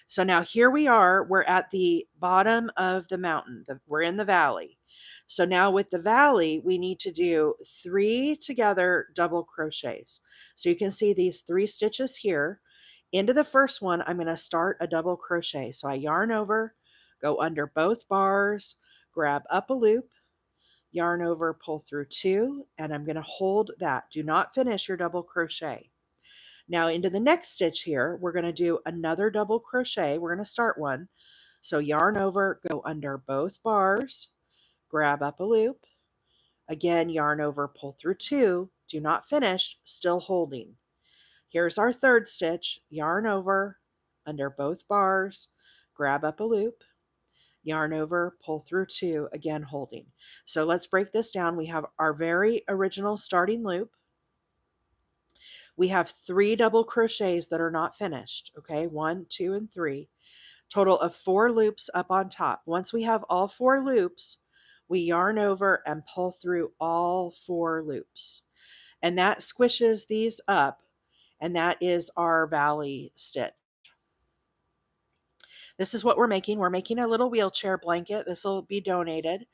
So now here we are. We're at the bottom of the mountain. We're in the valley. So now with the valley, we need to do 3 together double crochets. So you can see these 3 stitches here. Into the first one, I'm going to start a double crochet. So I yarn over, go under both bars, grab up a loop, yarn over, pull through 2, and I'm going to hold that. Do not finish your double crochet. Now into the next stitch here, we're going to do another double crochet. We're going to start one. So yarn over, go under both bars, grab up a loop. Again, yarn over, pull through two. Do not finish, still holding. Here's our third stitch. Yarn over, under both bars, grab up a loop. Yarn over, pull through two, again holding. So let's break this down. We have our very original starting loop. We have 3 double crochets that are not finished. Okay, 1, 2, and 3. Total of 4 loops up on top. Once we have all 4 loops, we yarn over and pull through all 4 loops. And that squishes these up, and that is our valley stitch. This is what we're making. We're making a little wheelchair blanket. This will be donated.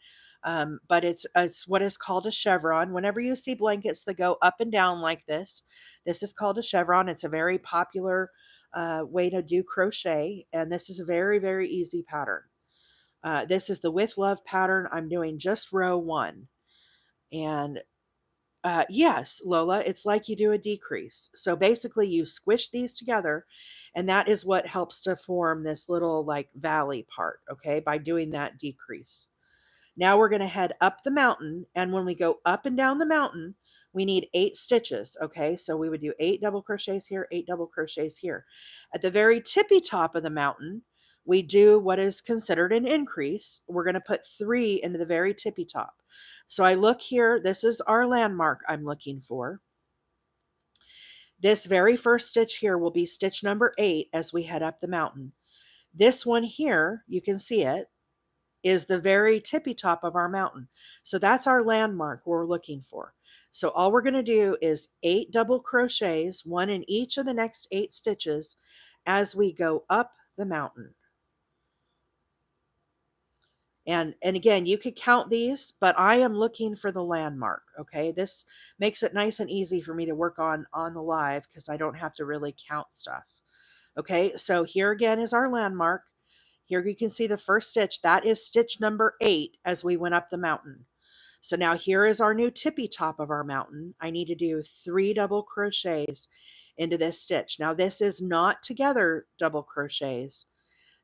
But it's what is called a chevron. Whenever you see blankets that go up and down like this is called a chevron. It's a very popular way to do crochet, and this is a very, very easy pattern. This is the With Love pattern. I'm doing just row 1. And yes, Lola, it's like you do a decrease. So basically you squish these together, and that is what helps to form this little like valley part, okay, by doing that decrease. Now we're going to head up the mountain, and when we go up and down the mountain, we need 8 stitches, okay? So we would do 8 double crochets here, 8 double crochets here. At the very tippy top of the mountain, we do what is considered an increase. We're going to put 3 into the very tippy top. So I look here, this is our landmark I'm looking for. This very first stitch here will be stitch number 8 as we head up the mountain. This one here, you can see it, is the very tippy top of our mountain. So that's our landmark we're looking for. So all we're going to do is 8 double crochets, 1 in each of the next 8 stitches as we go up the mountain. And again, you could count these, but I am looking for the landmark, okay? This makes it nice and easy for me to work on the live because I don't have to really count stuff. Okay, so here again is our landmark. Here you can see the first stitch. That is stitch number 8 as we went up the mountain. So now here is our new tippy top of our mountain. I need to do 3 double crochets into this stitch. Now this is not together double crochets,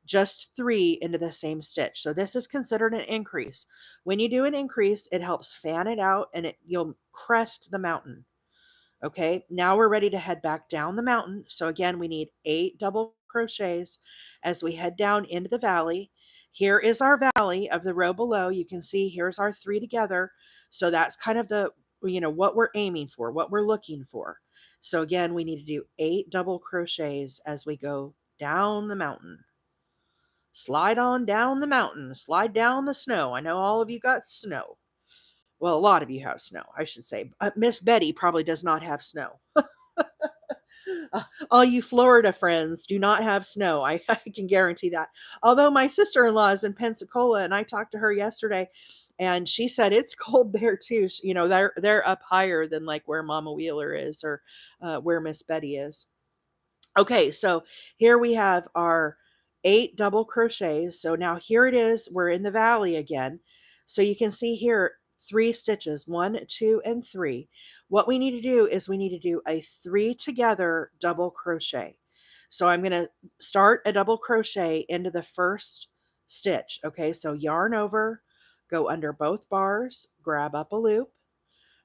just 3 into the same stitch. So this is considered an increase. When you do an increase, it helps fan it out, and you'll crest the mountain. Okay, now we're ready to head back down the mountain. So again, we need 8 double crochets as we head down into the valley. Here is our valley of the row below. You can see here's our 3 together. So that's kind of the, what we're aiming for, what we're looking for. So again, we need to do 8 double crochets as we go down the mountain. Slide on down the mountain, slide down the snow. I know all of you got snow. Well, a lot of you have snow, I should say. Miss Betty probably does not have snow. All you Florida friends do not have snow. I can guarantee that. Although my sister-in-law is in Pensacola, and I talked to her yesterday, and she said it's cold there too. They're up higher than like where Mama Wheeler is, or where Miss Betty is. Okay, so here we have our 8 double crochets. So now here it is. We're in the valley again. So you can see here 3 stitches, 1, 2, and 3. What we need to do is we need to do a 3 together double crochet. So I'm going to start a double crochet into the first stitch. Okay, so yarn over, go under both bars, grab up a loop,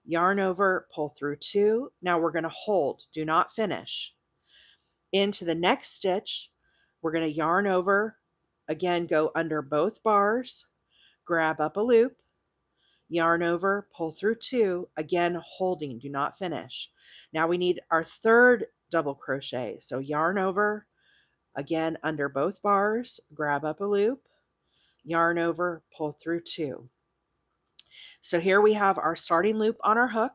yarn over, pull through 2. Now we're going to hold, do not finish. Into the next stitch, we're going to yarn over, again, go under both bars, grab up a loop, yarn over, pull through 2, again, holding, do not finish. Now we need our third double crochet. So yarn over, again, under both bars, grab up a loop, yarn over, pull through 2. So here we have our starting loop on our hook.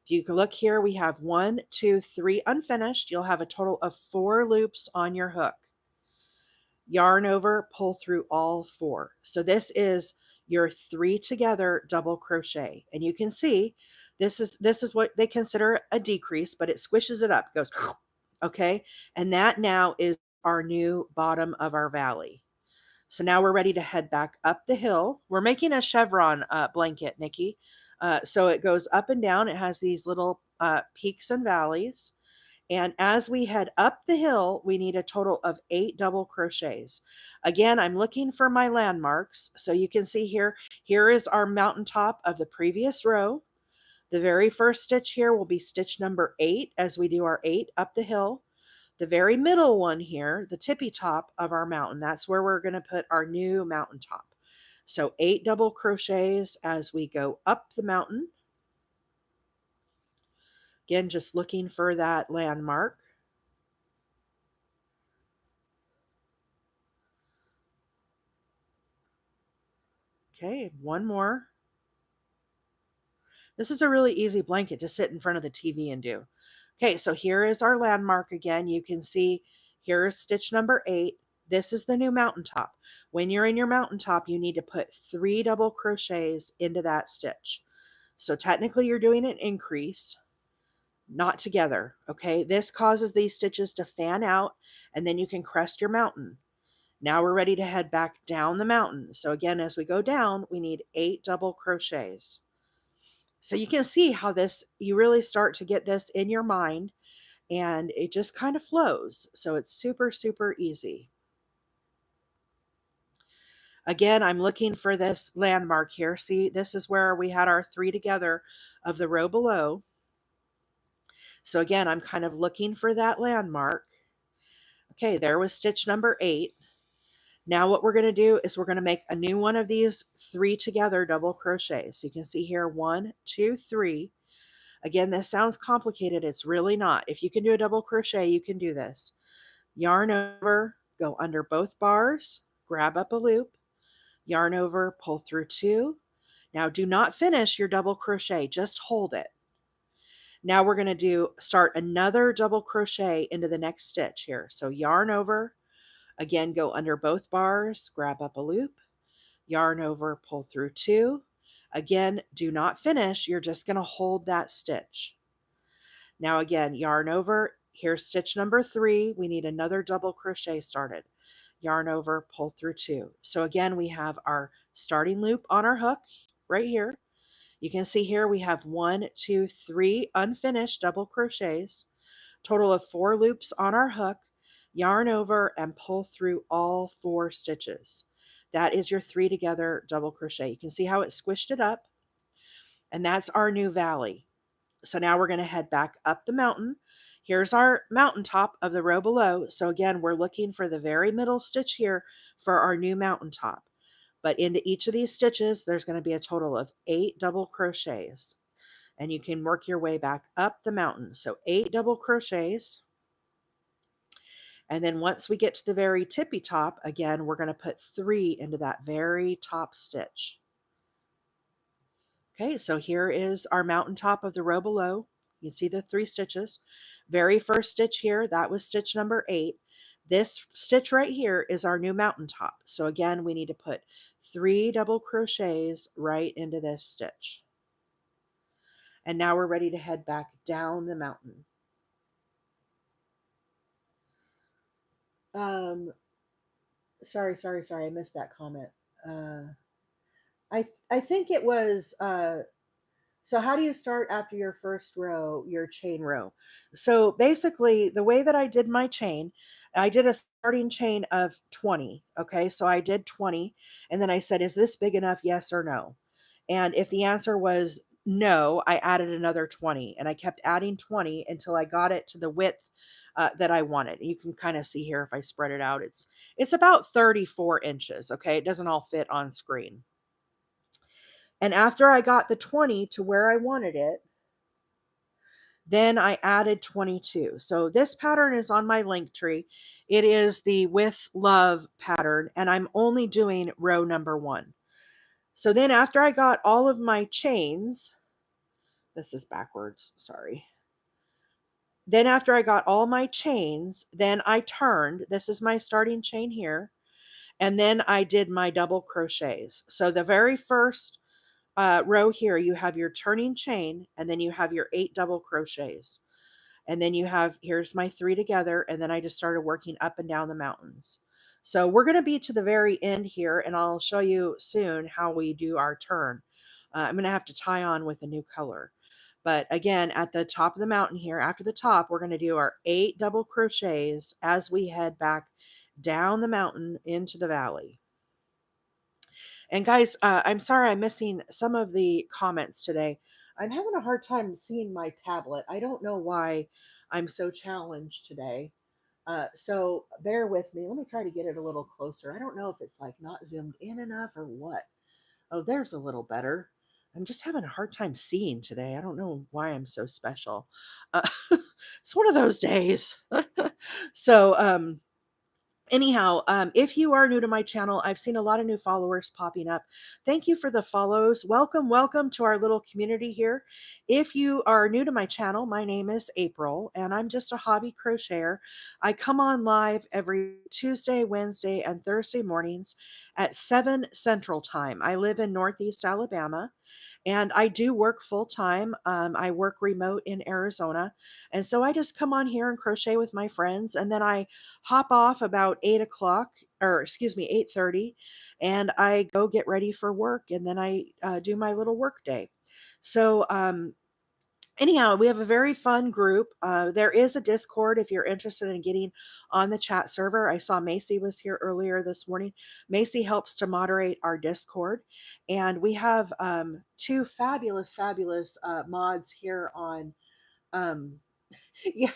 If you can look here, we have 1, 2, 3 unfinished. You'll have a total of 4 loops on your hook. Yarn over, pull through all 4. So this is your 3 together double crochet. And you can see this is what they consider a decrease, but it squishes it up, goes, okay? And that now is our new bottom of our valley. So now we're ready to head back up the hill. We're making a chevron blanket, Nikki. So it goes up and down. It has these little peaks and valleys. And as we head up the hill, we need a total of 8 double crochets. Again, I'm looking for my landmarks. So you can see here, here is our mountaintop of the previous row. The very first stitch here will be stitch number 8 as we do our 8 up the hill. The very middle one here, the tippy top of our mountain, that's where we're going to put our new mountaintop. So 8 double crochets as we go up the mountain. Again, just looking for that landmark. Okay, one more. This is a really easy blanket to sit in front of the TV and do. Okay, so here is our landmark again. You can see here is stitch number 8. This is the new mountaintop. When you're in your mountaintop, you need to put 3 double crochets into that stitch. So technically you're doing an increase, not together. Okay, this causes these stitches to fan out and then you can crest your mountain. Now we're ready to head back down the mountain. So again, as we go down, we need 8 double crochets. So you can see how this, you really start to get this in your mind and it just kind of flows. So it's super, super easy. Again, I'm looking for this landmark here. See, this is where we had our 3 together of the row below. So again, I'm kind of looking for that landmark. Okay, there was stitch number 8. Now what we're going to do is we're going to make a new one of these 3 together double crochets. So you can see here 1, 2, 3. Again, this sounds complicated. It's really not. If you can do a double crochet, you can do this. Yarn over, go under both bars, grab up a loop, yarn over, pull through 2. Now do not finish your double crochet, just hold it. Now we're going to start another double crochet into the next stitch here. So yarn over, again, go under both bars, grab up a loop, yarn over, pull through 2. Again, do not finish. You're just going to hold that stitch. Now again, yarn over, here's stitch number 3. We need another double crochet started. Yarn over, pull through 2. So again, we have our starting loop on our hook right here. You can see here we have 1, 2, 3 unfinished double crochets, total of 4 loops on our hook, yarn over and pull through all 4 stitches. That is your 3 together double crochet. You can see how it squished it up, and that's our new valley. So now we're going to head back up the mountain. Here's our mountaintop of the row below. So again, we're looking for the very middle stitch here for our new mountaintop. But into each of these stitches, there's going to be a total of 8 double crochets. And you can work your way back up the mountain. So 8 double crochets. And then once we get to the very tippy top, again, we're going to put 3 into that very top stitch. Okay, so here is our mountaintop of the row below. You can see the 3 stitches. Very first stitch here, that was stitch number 8. This stitch right here is our new mountaintop. So again, we need to put 3 double crochets right into this stitch. And now we're ready to head back down the mountain. Um, sorry, I missed that comment. I think it was so how do you start after your first row, your chain row? So basically, the way that I did my chain, I did a starting chain of 20. Okay, so I did 20, and then I said, is this big enough? Yes or no. And if the answer was no, I added another 20, and I kept adding 20 until I got it to the width that I wanted. You can kind of see here if I spread it out, it's about 34 inches. Okay, it doesn't all fit on screen. And after I got the 20 to where I wanted it, then I added 22. So this pattern is on my link tree. It is the With Love pattern, and I'm only doing row number 1. So then after I got all of my chains, this is backwards, sorry. Then after I got all my chains, then I turned, this is my starting chain here, and then I did my double crochets. So the very first row here, you have your turning chain, and then you have your 8 double crochets. And then you have, here's my 3 together, and then I just started working up and down the mountains. So we're going to be to the very end here, and I'll show you soon how we do our turn. I'm going to have to tie on with a new color. But again, at the top of the mountain here, after the top, we're going to do our 8 double crochets as we head back down the mountain into the valley. And guys, I'm sorry I'm missing some of the comments today. I'm having a hard time seeing my tablet. I don't know why I'm so challenged today. So bear with me. Let me try to get it a little closer. I don't know if it's like not zoomed in enough or what. Oh, there's a little better. I'm just having a hard time seeing today. I don't know why I'm so special. Uh, it's one of those days. so, anyhow, if you are new to my channel, I've seen a lot of new followers popping up. Thank you for the follows. Welcome, welcome to our little community here. If you are new to my channel, my name is April, and I'm just a hobby crocheter. I come on live every Tuesday, Wednesday, and Thursday mornings at 7 Central Time. I live in Northeast Alabama. And I do work full time. I work remote in Arizona. And so I just come on here and crochet with my friends. And then I hop off about 8 o'clock, or excuse me, 8:30, and I go get ready for work. And then I do my little work day. So, anyhow, we have a very fun group. There is a Discord if you're interested in getting on the chat server. I saw Macy was here earlier this morning. Macy helps to moderate our Discord, and we have two fabulous, fabulous mods here on. Um, yeah,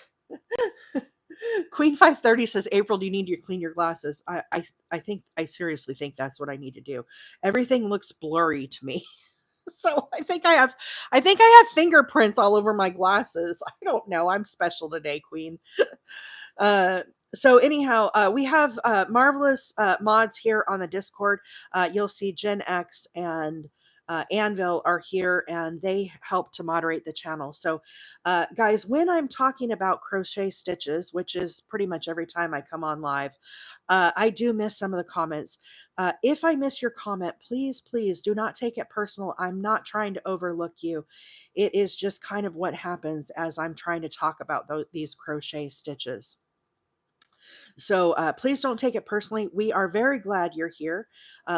Queen 530 says, "April, do you need to clean your glasses?" I think I seriously think that's what I need to do. Everything looks blurry to me. So I think I have fingerprints all over my glasses. I don't know. I'm special today, Queen. Uh, so anyhow, we have marvelous mods here on the Discord. You'll see Gen X and Anvil are here, and they help to moderate the channel. So, guys, when I'm talking about crochet stitches, which is pretty much every time I come on live, I do miss some of the comments. If I miss your comment, please, please do not take it personal. I'm not trying to overlook you. It is just kind of what happens as I'm trying to talk about these crochet stitches. So please don't take it personally. We are very glad you're here.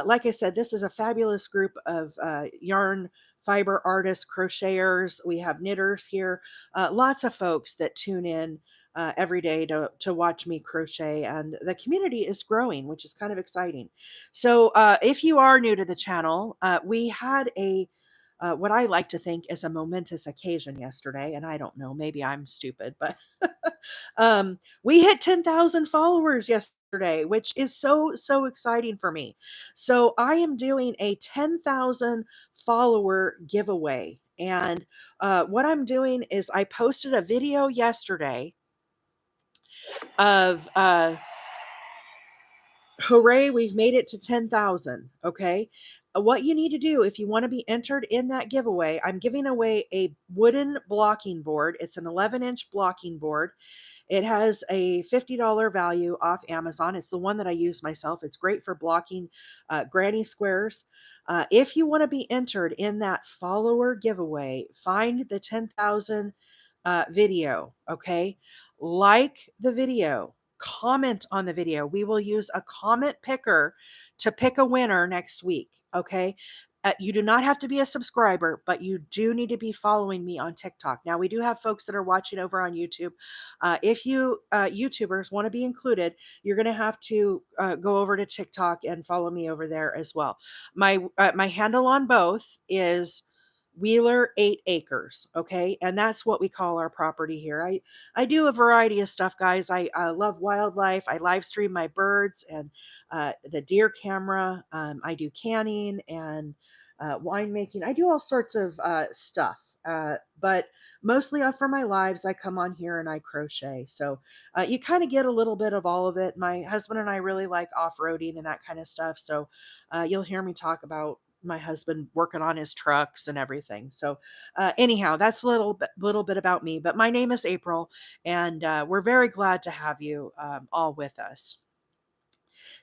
Like I said, this is a fabulous group of yarn fiber artists, crocheters. We have knitters here, lots of folks that tune in every day to watch me crochet. And the community is growing, which is kind of exciting. So if you are new to the channel, we had a what I like to think is a momentous occasion yesterday. And I don't know, maybe I'm stupid, but we hit 10,000 followers yesterday, which is so, so exciting for me. So I am doing a 10,000 follower giveaway. And what I'm doing is I posted a video yesterday of hooray, we've made it to 10,000. Okay. What you need to do if you want to be entered in that giveaway, I'm giving away a wooden blocking board. It's an 11-inch blocking board. It has a $50 value off Amazon. It's the one that I use myself. It's great for blocking granny squares. If you want to be entered in that follower giveaway, find the 10,000 video, okay? Like the video, comment on the video. We will use a comment picker to pick a winner next week, okay? You do not have to be a subscriber, but you do need to be following me on TikTok. Now, we do have folks that are watching over on YouTube. If you YouTubers want to be included, you're going to have to go over to TikTok and follow me over there as well. My handle on both is Wheeler 8 Acres. Okay. And that's what we call our property here. I do a variety of stuff, guys. I love wildlife. I live stream my birds and the deer camera. I do canning and winemaking. I do all sorts of stuff. But mostly for my lives, I come on here and I crochet. So you kind of get a little bit of all of it. My husband and I really like off-roading and that kind of stuff. So you'll hear me talk about my husband working on his trucks and everything. So anyhow, that's a little bit about me. But my name is April, and we're very glad to have you all with us.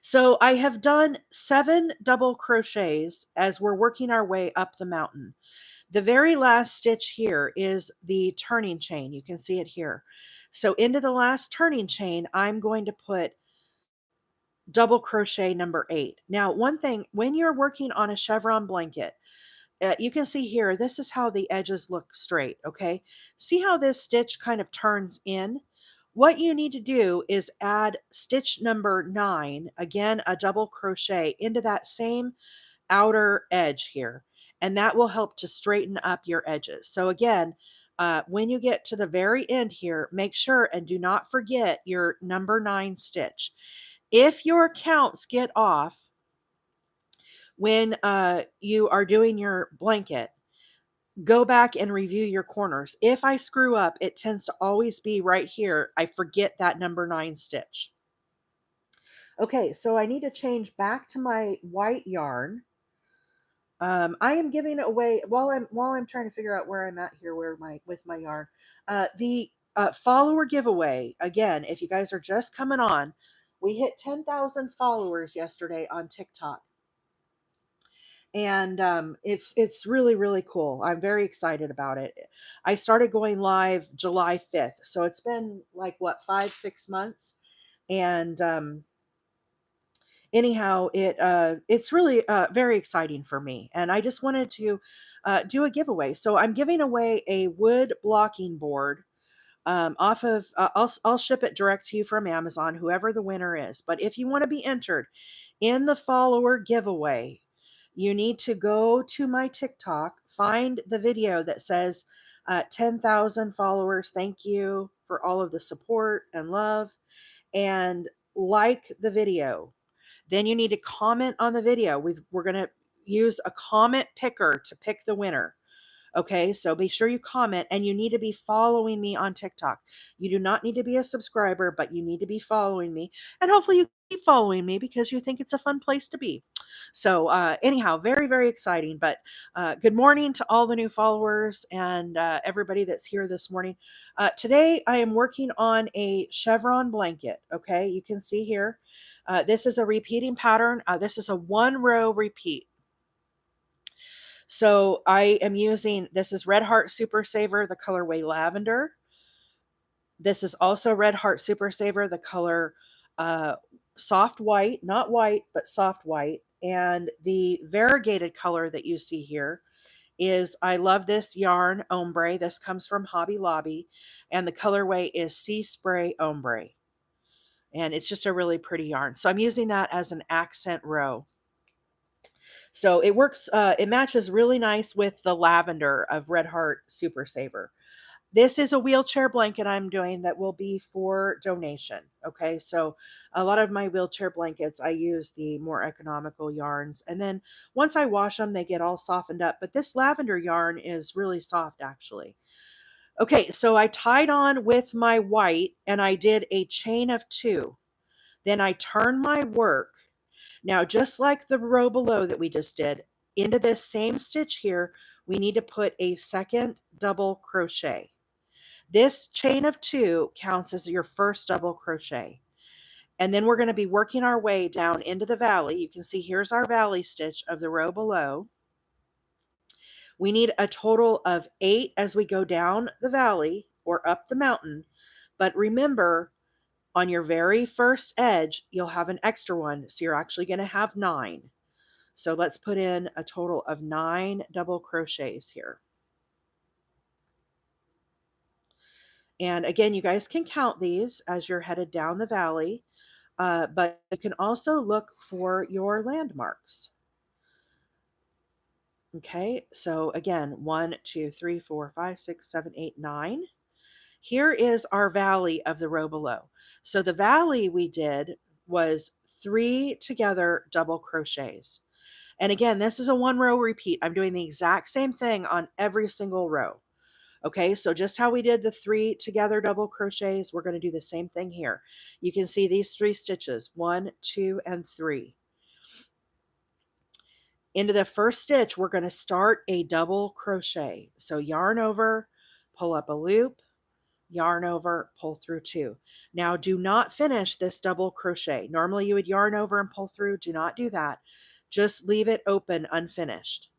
So I have done 7 double crochets as we're working our way up the mountain. The very last stitch here is the turning chain. You can see it here. So into the last turning chain, I'm going to put double crochet number 8. Now, one thing, when you're working on a chevron blanket, you can see here, this is how the edges look straight, okay? See how this stitch kind of turns in? What you need to do is add stitch number 9, again, a double crochet into that same outer edge here, and that will help to straighten up your edges. So again, when you get to the very end here, make sure and do not forget your number 9 stitch. If your counts get off when you are doing your blanket, go back and review your corners. If I screw up, it tends to always be right here. I forget that number 9 stitch. Okay, so I need to change back to my white yarn. I am giving away while I'm trying to figure out where I'm at here, where my with my yarn. The follower giveaway again. If you guys are just coming on, we hit 10,000 followers yesterday on TikTok, and it's really cool. I'm very excited about it. I started going live July 5th, so it's been like what 5-6 months, and anyhow, it's really very exciting for me, and I just wanted to do a giveaway. So I'm giving away a wood blocking board off of. I'll ship it direct to you from Amazon, whoever the winner is. But if you want to be entered in the follower giveaway, you need to go to my TikTok, find the video that says 10,000 followers. Thank you for all of the support and love, and like the video. Then you need to comment on the video. We're going to use a comment picker to pick the winner. Okay, so be sure you comment, and you need to be following me on TikTok. You do not need to be a subscriber, but you need to be following me. And hopefully you keep following me because you think it's a fun place to be. So anyhow, very exciting. But good morning to all the new followers and everybody that's here this morning. Today I am working on a chevron blanket. Okay, you can see here. This is a repeating pattern. This is a 1-row repeat. So I am using, this is Red Heart Super Saver, the colorway Lavender. This is also Red Heart Super Saver, the color soft white, not white, but soft white. And the variegated color that you see here is, I love this yarn, Ombre. This comes from Hobby Lobby, and the colorway is Seaspray Ombre. And it's just a really pretty yarn. So I'm using that as an accent row. So it works, it matches really nice with the lavender of Red Heart Super Saver. This is a wheelchair blanket I'm doing that will be for donation. Okay, so a lot of my wheelchair blankets, I use the more economical yarns. And then once I wash them, they get all softened up. But this lavender yarn is really soft, actually. Okay, so I tied on with my white and I did a chain of 2. Then I turned my work. Now, just like the row below that we just did, into this same stitch here, we need to put a second double crochet. This chain of 2 counts as your first double crochet. And then we're going to be working our way down into the valley. You can see here's our valley stitch of the row below. We need a total of 8 as we go down the valley or up the mountain. But remember, on your very first edge, you'll have an extra one. So you're actually going to have 9. So let's put in a total of 9 double crochets here. And again, you guys can count these as you're headed down the valley, but you can also look for your landmarks. Okay, so again, 1, 2, 3, 4, 5, 6, 7, 8, 9. Here is our valley of the row below. So the valley we did was 3 together double crochets. And again, this is a 1-row repeat. I'm doing the exact same thing on every single row. Okay, so just how we did the 3 together double crochets, we're going to do the same thing here. You can see these 3 stitches, 1, 2, and 3. Into the first stitch, we're going to start a double crochet. So yarn over, pull up a loop, yarn over, pull through 2. Now do not finish this double crochet. Normally you would yarn over and pull through. Do not do that. Just leave it open unfinished.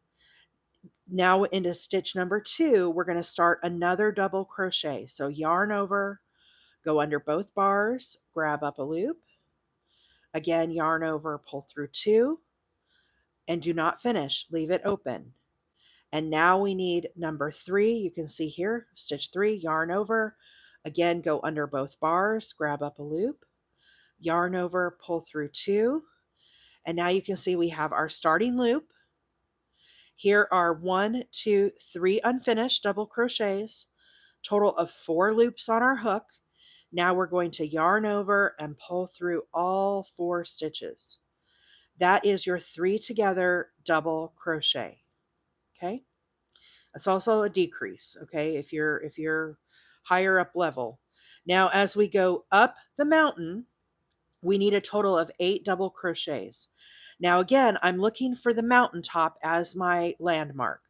Now into stitch number 2, we're going to start another double crochet. So yarn over, go under both bars, grab up a loop, again yarn over, pull through 2, and do not finish, leave it open. And now we need number 3. You can see here, stitch 3, yarn over. Again, go under both bars, grab up a loop, yarn over, pull through 2. And now you can see we have our starting loop. Here are 1, 2, 3 unfinished double crochets, total of 4 loops on our hook. Now we're going to yarn over and pull through all 4 stitches. That is your 3 together double crochet. Okay. It's also a decrease. Okay. If you're higher up level. Now, as we go up the mountain, we need a total of 8 double crochets. Now, again, I'm looking for the mountaintop as my landmark.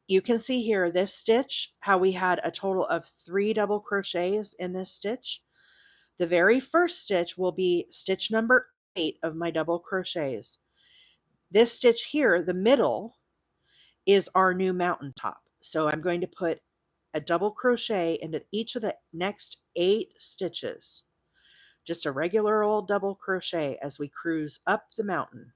You can see here this stitch, how we had a total of 3 double crochets in this stitch. The very first stitch will be stitch number 8 of my double crochets. This stitch here, the middle, is our new mountaintop. So I'm going to put a double crochet into each of the next 8 stitches. Just a regular old double crochet as we cruise up the mountain.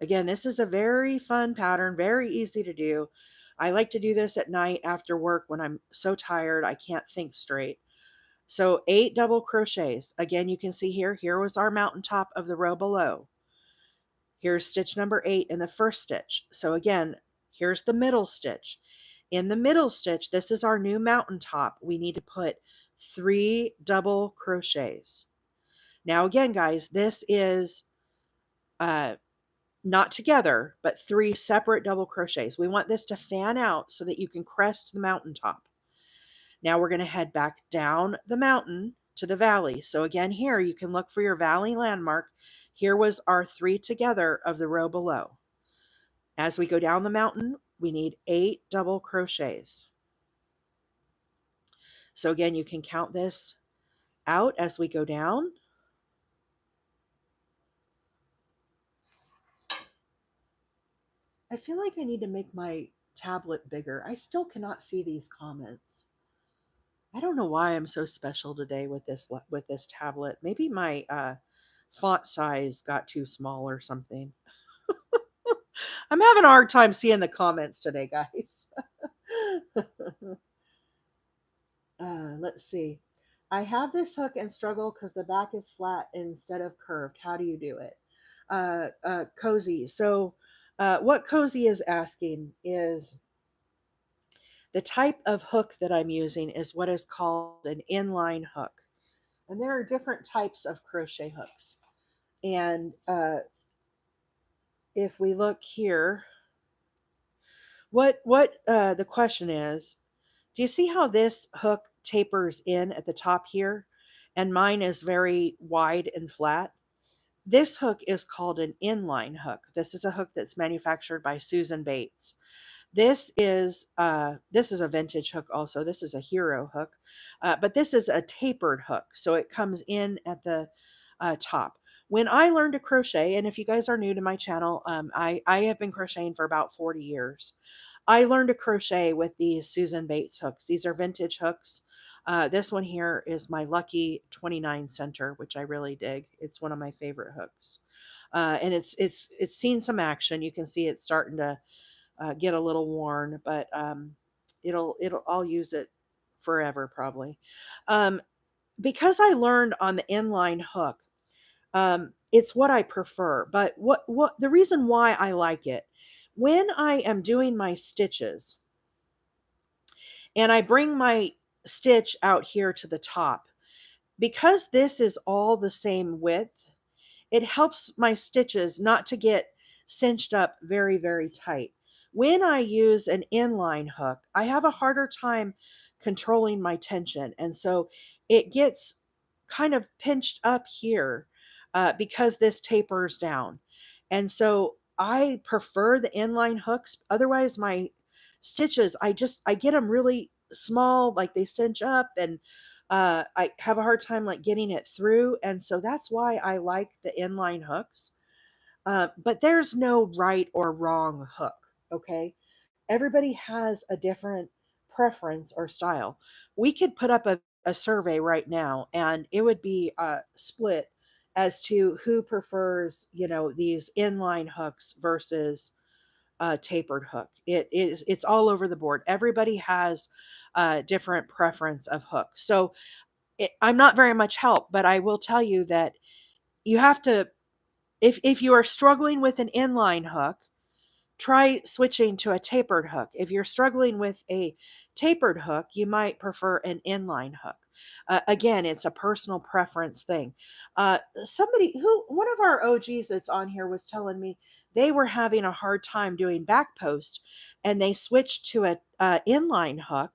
Again, this is a very fun pattern, very easy to do. I like to do this at night after work when I'm so tired I can't think straight. So 8 double crochets. Again, you can see here was our mountaintop of the row below. Here's stitch number 8 in the first stitch. So again, here's the middle stitch. In the middle stitch, this is our new mountaintop. We need to put 3 double crochets. Now again, guys, this is not together, but 3 separate double crochets. We want this to fan out so that you can crest the mountaintop. Now we're going to head back down the mountain to the valley. So again, here you can look for your valley landmark. Here was our 3 together of the row below. As we go down the mountain, we need 8 double crochets. So again, you can count this out as we go down. I feel like I need to make my tablet bigger. I still cannot see these comments. I don't know why I'm so special today with this tablet. Maybe my font size got too small or something. I'm having a hard time seeing the comments today, guys. Let's see. I have this hook and struggle because the back is flat instead of curved. How do you do it? Cozy. So, what Cozy is asking is the type of hook that I'm using is what is called an inline hook. And there are different types of crochet hooks. And if we look here, what the question is, do you see how this hook tapers in at the top here? And mine is very wide and flat. This hook is called an inline hook. This is a hook that's manufactured by Susan Bates. This is a vintage hook also. This is a hero hook, but this is a tapered hook, so it comes in at the top. When I learned to crochet, and if you guys are new to my channel, I have been crocheting for about 40 years. I learned to crochet with these Susan Bates hooks. These are vintage hooks. This one here is my lucky 29 center, which I really dig. It's one of my favorite hooks, and it's seen some action. You can see it's starting to get a little worn, but I'll use it forever probably. Because I learned on the inline hook, it's what I prefer. But what the reason why I like it, when I am doing my stitches and I bring my stitch out here to the top, because this is all the same width, it helps my stitches not to get cinched up very, very tight. When I use an inline hook, I have a harder time controlling my tension. And so it gets kind of pinched up here because this tapers down. And so I prefer the inline hooks. Otherwise, my stitches, I get them really small, like they cinch up, and I have a hard time like getting it through. And so that's why I like the inline hooks. But there's no right or wrong hook. Okay. Everybody has a different preference or style. We could put up a survey right now and it would be split as to who prefers, you know, these inline hooks versus a tapered hook. It's all over the board. Everybody has a different preference of hook. So I'm not very much help, but I will tell you that you have to, if you are struggling with an inline hook, try switching to a tapered hook. If you're struggling with a tapered hook, you might prefer an inline hook. Again, it's a personal preference thing. One of our OGs that's on here was telling me they were having a hard time doing back post, and they switched to a inline hook,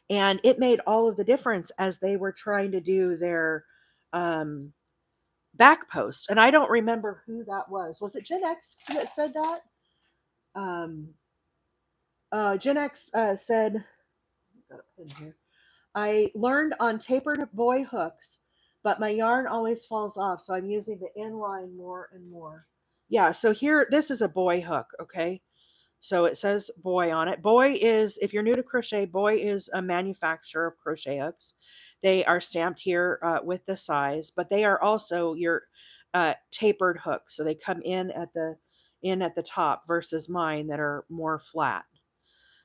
and it made all of the difference as they were trying to do their um, back post. And I don't remember who that was. Was it Gen X that said that? Um, Gen X said, got a pin here. I learned on tapered boy hooks, but my yarn always falls off, so I'm using the inline more and more. Yeah, so here, this is a boy hook, okay? So it says boy on it. Boy is, if you're new to crochet, boy is a manufacturer of crochet hooks. They are stamped here with the size, but they are also your tapered hooks. So they come in at the top versus mine that are more flat.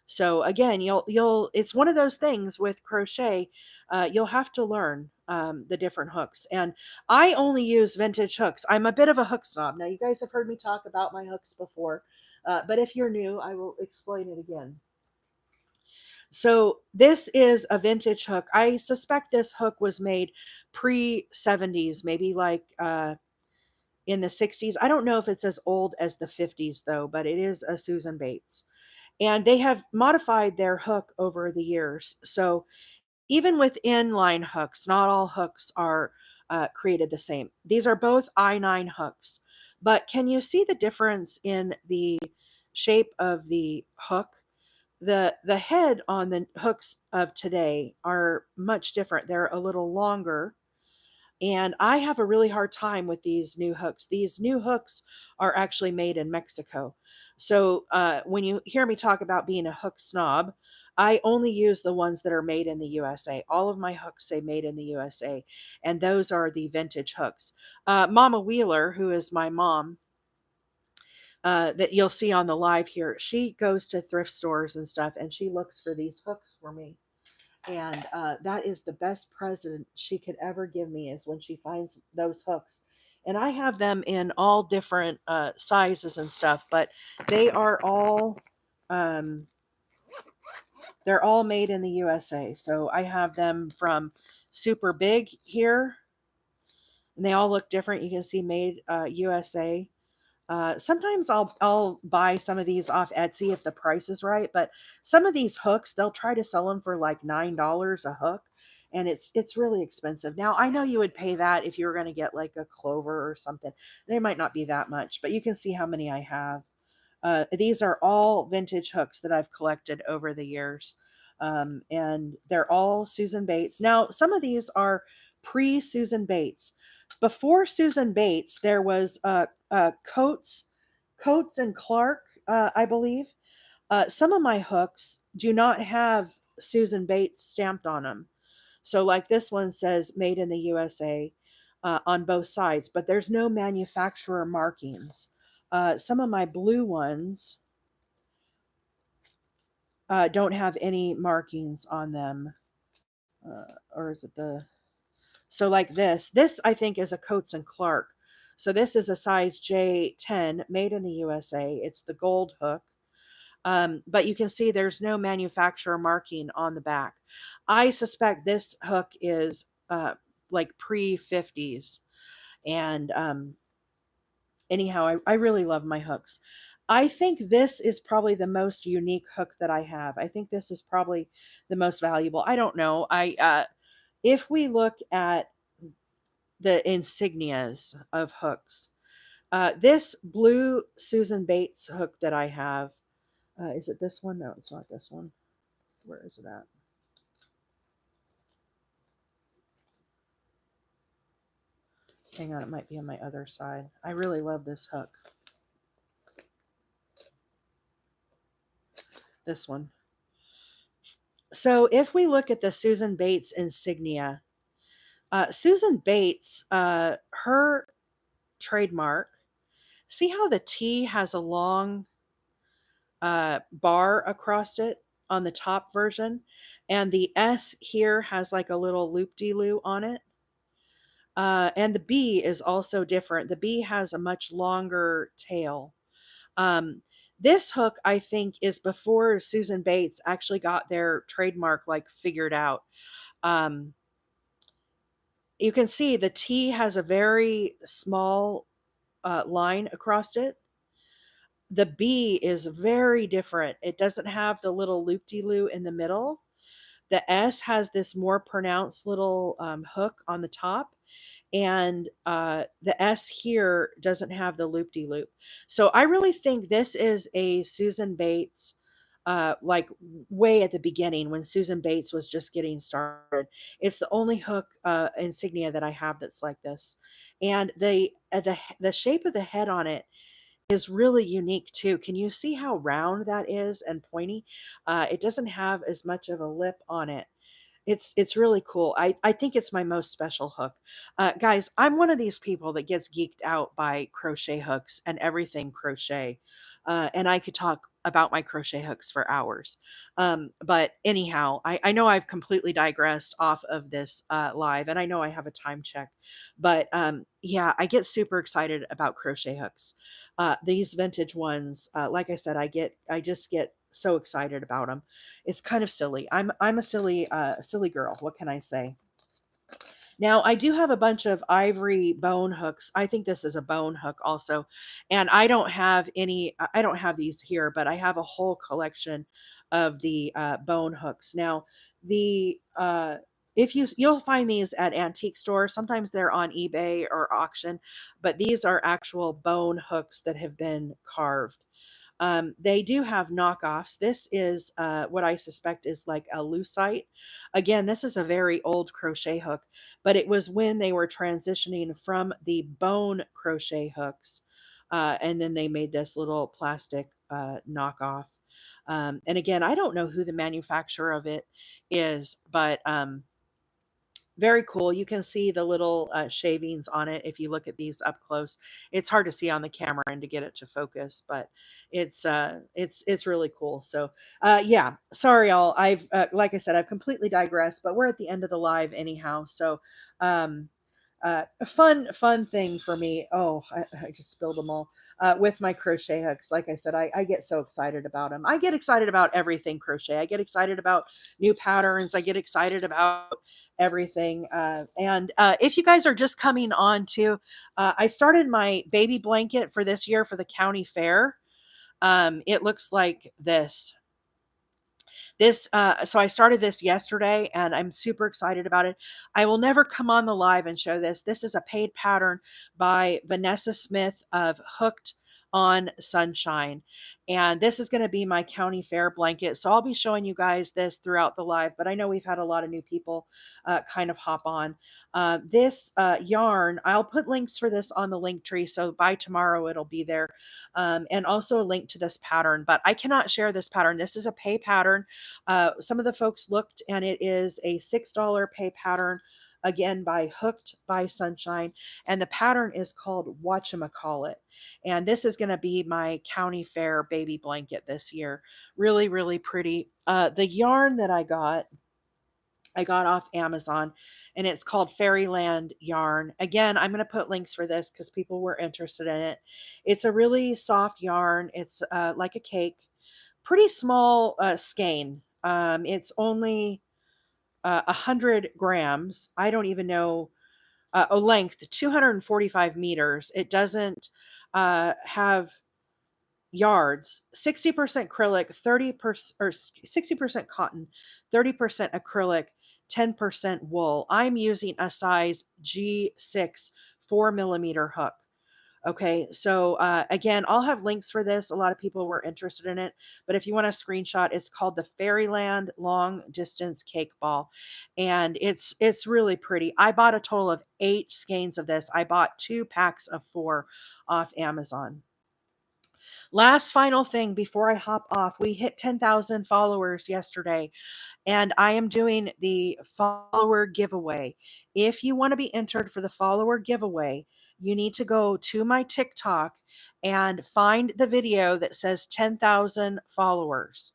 So again, you'll it's one of those things with crochet. You'll have to learn the different hooks, and I only use vintage hooks. I'm a bit of a hook snob. Now you guys have heard me talk about my hooks before, but if you're new, I will explain it again. So this is a vintage hook. I suspect this hook was made pre 70s, maybe like in the 60s. I don't know if it's as old as the 50s though, but it is a Susan Bates. And they have modified their hook over the years. So even with inline hooks, not all hooks are created the same. These are both I9 hooks. But can you see the difference in the shape of the hook? The head on the hooks of today are much different. They're a little longer, and I have a really hard time with these new hooks. These new hooks are actually made in Mexico. So when you hear me talk about being a hook snob, I only use the ones that are made in the USA. All of my hooks say made in the USA, and those are the vintage hooks. Mama Wheeler, who is my mom, that you'll see on the live here, she goes to thrift stores and stuff, and she looks for these hooks for me. And that is the best present she could ever give me, is when she finds those hooks. And I have them in all different sizes and stuff, but they are all um, they're all made in the USA. So I have them from super big here, and they all look different. You can see made USA. Sometimes I'll buy some of these off Etsy if the price is right, but some of these hooks, they'll try to sell them for like $9 a hook, and it's really expensive. Now I know you would pay that if you were going to get like a clover or something. They might not be that much, but you can see how many I have. These are all vintage hooks that I've collected over the years. And they're all Susan Bates. Now, some of these are pre Susan Bates. Before Susan Bates, there was Coates and Clark, I believe. Some of my hooks do not have Susan Bates stamped on them. So, like this one says made in the USA on both sides, but there's no manufacturer markings. Some of my blue ones don't have any markings on them. Or is it the. So, like this I think is a Coates and Clark. So, this is a size J10 made in the USA. It's the gold hook. But you can see there's no manufacturer marking on the back. I suspect this hook is like pre 50s. And anyhow, I really love my hooks. I think this is probably the most unique hook that I have. I think this is probably the most valuable. I don't know. If we look at the insignias of hooks, this blue Susan Bates hook that I have, is it this one? No, it's not this one. Where is it at? Hang on, it might be on my other side. I really love this hook. This one. So if we look at the Susan Bates insignia, Susan Bates, her trademark, see how the T has a long bar across it on the top version, and the S here has like a little loop-de-loo on it. And the B is also different. The B has a much longer tail. Um, this hook, I think, is before Susan Bates actually got their trademark like figured out. Um, you can see the T has a very small line across it. The B is very different. It doesn't have the little loop-de-loo in the middle. The S has this more pronounced little hook on the top, and the S here doesn't have the loop-de-loop. So I really think this is a Susan Bates, like way at the beginning when Susan Bates was just getting started. It's the only hook insignia that I have that's like this, and the shape of the head on it is really unique too. Can you see how round that is and pointy? It doesn't have as much of a lip on it. It's really cool. I think it's my most special hook. Guys, I'm one of these people that gets geeked out by crochet hooks and everything crochet. And I could talk about my crochet hooks for hours. But anyhow, I know I've completely digressed off of this live, and I know I have a time check. But yeah, I get super excited about crochet hooks. These vintage ones, like I said, I just get so excited about them. It's kind of silly. I'm a silly girl. What can I say? Now, I do have a bunch of ivory bone hooks. I think this is a bone hook also. And I don't have these here, but I have a whole collection of the bone hooks. Now, the if you'll find these at antique stores, sometimes they're on eBay or auction, but these are actual bone hooks that have been carved. They do have knockoffs. This is what I suspect is like a lucite. Again, this is a very old crochet hook, but it was when they were transitioning from the bone crochet hooks, and then they made this little plastic knockoff. And again, I don't know who the manufacturer of it is, but very cool. You can see the little shavings on it if you look at these up close. It's hard to see on the camera and to get it to focus, but it's really cool. So yeah, sorry all. I've like I said, I've completely digressed, but we're at the end of the live anyhow. So um, a fun thing for me. Oh, I just spilled them all with my crochet hooks. Like I said, I get so excited about them. I get excited about everything crochet. I get excited about new patterns. I get excited about everything. And if you guys are just coming on to, I started my baby blanket for this year for the county fair. It looks like this. So I started this yesterday and I'm super excited about it. I will never come on the live and show this. This is a paid pattern by Vanessa Smith of Hooked on Sunshine. And this is going to be my county fair blanket. So I'll be showing you guys this throughout the live, but I know we've had a lot of new people kind of hop on. This yarn, I'll put links for this on the link tree. So by tomorrow it'll be there. And also a link to this pattern, but I cannot share this pattern. This is a pay pattern. Some of the folks looked and it is a $6 pay pattern, again by Hooked by Sunshine, and the pattern is called Whatchamacallit. And this is going to be my county fair baby blanket this year. Really, really pretty. The yarn that I got off Amazon, and it's called Fairyland Yarn. Again, I'm going to put links for this because people were interested in it. It's a really soft yarn. It's like a cake, pretty small skein. It's only 100 grams. I don't even know a length, 245 meters. It doesn't have yards. 60% acrylic, 30% or 60% cotton, 30% acrylic, 10% wool. I'm using a size G6 4 millimeter hook. Okay, so again, I'll have links for this. A lot of people were interested in it, but if you want a screenshot, it's called the Fairyland Long Distance Cake Ball, and it's really pretty. I bought a total of 8 skeins of this. I bought 2 packs of 4 off Amazon. Last final thing before I hop off, we hit 10,000 followers yesterday, and I am doing the follower giveaway. If you want to be entered for the follower giveaway, you need to go to my TikTok and find the video that says 10,000 followers.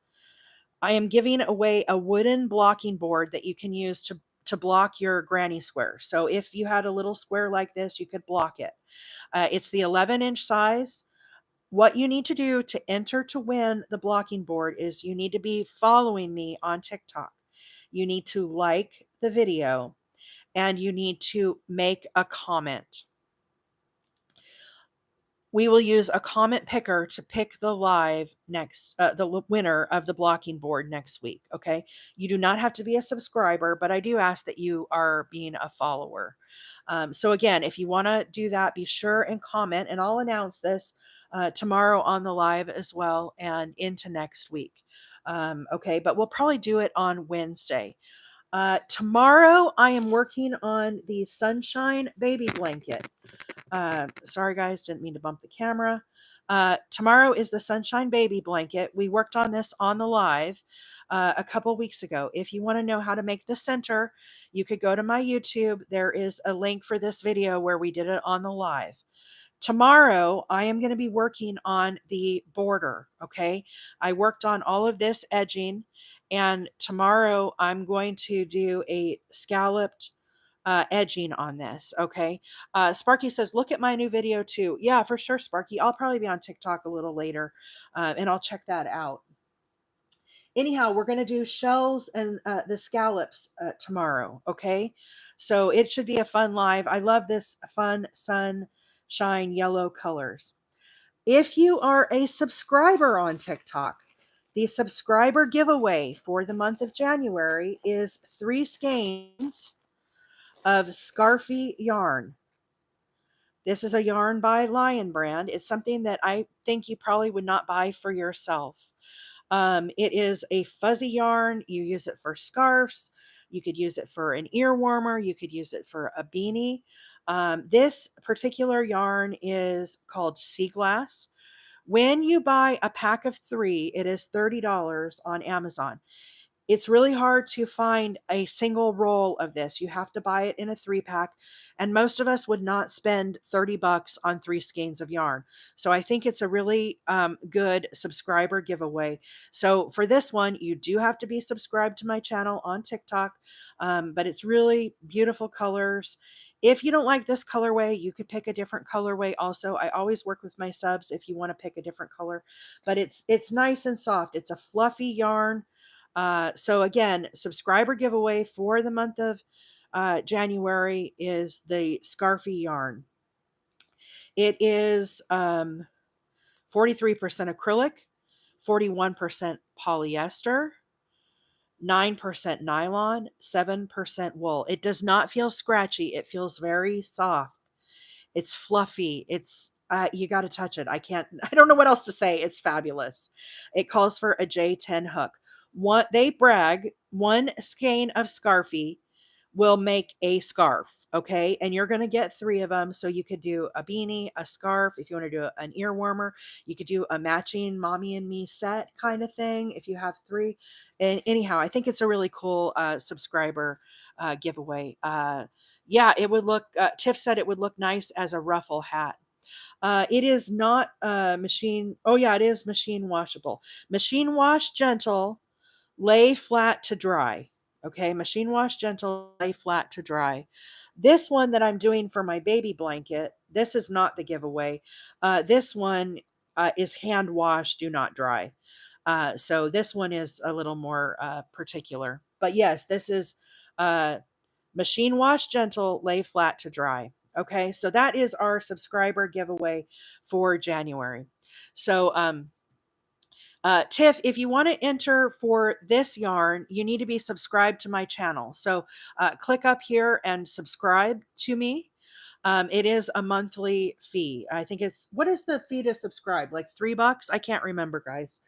I am giving away a wooden blocking board that you can use to block your granny square. So if you had a little square like this, you could block it. It's the 11-inch size. What you need to do to enter to win the blocking board is you need to be following me on TikTok. You need to like the video and you need to make a comment. We will use a comment picker to pick the winner of the blocking board next week. Okay. You do not have to be a subscriber, but I do ask that you are being a follower. So again, if you want to do that, be sure and comment, and I'll announce this tomorrow on the live as well and into next week. Okay. But we'll probably do it on Wednesday. Tomorrow I am working on the Sunshine Baby Blanket. Sorry, guys, didn't mean to bump the camera. Tomorrow is the Sunshine Baby Blanket. We worked on this on the live a couple weeks ago. If you want to know how to make the center, you could go to my YouTube. There is a link for this video where we did it on the live. Tomorrow, I am going to be working on the border. Okay. I worked on all of this edging, and tomorrow I'm going to do a scalloped edging on this. Okay. Sparky says, look at my new video too. Yeah, for sure, Sparky. I'll probably be on TikTok a little later and I'll check that out. Anyhow, we're going to do shells and the scallops tomorrow. Okay. So it should be a fun live. I love this fun sunshine yellow colors. If you are a subscriber on TikTok, the subscriber giveaway for the month of January is 3 skeins of Scarfy yarn. This is a yarn by Lion Brand. It's something that I think you probably would not buy for yourself. It is a fuzzy yarn. You use it for scarves. You could use it for an ear warmer. You could use it for a beanie. This particular yarn is called Sea Glass. When you buy a pack of 3, it is $30 on Amazon. It's really hard to find a single roll of this. You have to buy it in a 3-pack, and most of us would not spend $30 on 3 skeins of yarn. So I think it's a really good subscriber giveaway. So for this one, you do have to be subscribed to my channel on TikTok, but it's really beautiful colors. If you don't like this colorway, you could pick a different colorway also. I always work with my subs if you want to pick a different color, but it's nice and soft. It's a fluffy yarn. So again, subscriber giveaway for the month of January is the Scarfy yarn. It is 43% acrylic, 41% polyester, 9% nylon, 7% wool. It does not feel scratchy. It feels very soft. It's fluffy. It's you got to touch it. I don't know what else to say. It's fabulous. It calls for a J10 hook. They brag 1 skein of Scarfy will make a scarf. Okay. And you're going to get 3 of them. So you could do a beanie, a scarf. If you want to do an ear warmer, you could do a matching mommy and me set kind of thing if you have 3. And anyhow, I think it's a really cool subscriber giveaway. Yeah, it would look, Tiff said it would look nice as a ruffle hat. It is not machine. Oh, yeah, it is machine washable. Machine wash gentle, lay flat to dry. Okay, machine wash gentle, lay flat to dry. This one that I'm doing for my baby blanket, this is not the giveaway. This one is hand wash, do not dry. So this one is a little more particular. But yes, this is machine wash gentle, lay flat to dry. Okay, so that is our subscriber giveaway for January. So Tiff, if you want to enter for this yarn, you need to be subscribed to my channel. So click up here and subscribe to me. It is a monthly fee. I think what is the fee to subscribe? Like $3? I can't remember, guys.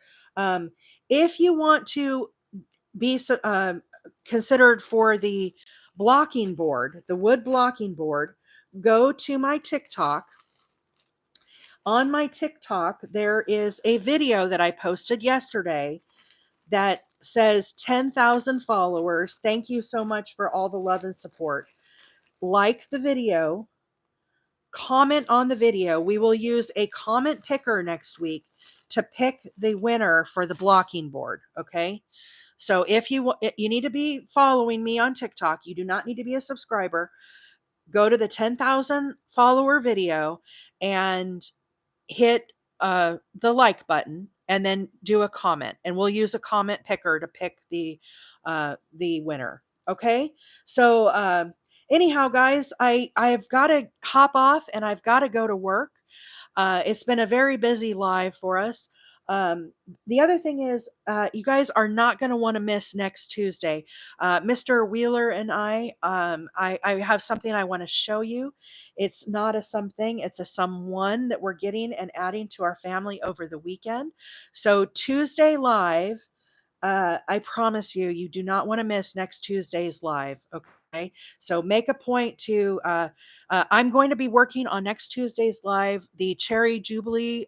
If you want to be considered for the blocking board, the wood blocking board, go to my TikTok. On my TikTok, there is a video that I posted yesterday that says 10,000 followers. Thank you so much for all the love and support. Like the video, comment on the video. We will use a comment picker next week to pick the winner for the blocking board. Okay. So if you need to be following me on TikTok, you do not need to be a subscriber. Go to the 10,000 follower video and hit the like button and then do a comment, and we'll use a comment picker to pick the winner. Okay. So anyhow, guys, I've got to hop off and I've got to go to work. It's been a very busy live for us. Um, the other thing is, you guys are not going to want to miss next Tuesday. Mr. Wheeler and I have something I want to show you. It's not a something, it's a someone that we're getting and adding to our family over the weekend. So, Tuesday live, I promise you, you do not want to miss next Tuesday's live. Okay. So make a point to, I'm going to be working on next Tuesday's live, the Cherry Jubilee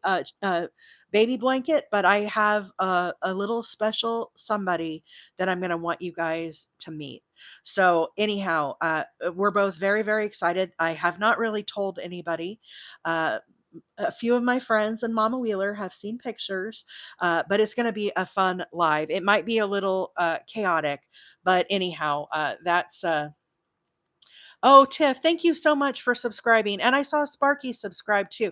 baby blanket, but I have a little special somebody that I'm going to want you guys to meet. So, anyhow, we're both very, very excited. I have not really told anybody. Uh, a few of my friends and Mama Wheeler have seen pictures, but it's going to be a fun live. It might be a little chaotic, but anyhow, that's. Oh, Tiff, thank you so much for subscribing. And I saw Sparky subscribe too.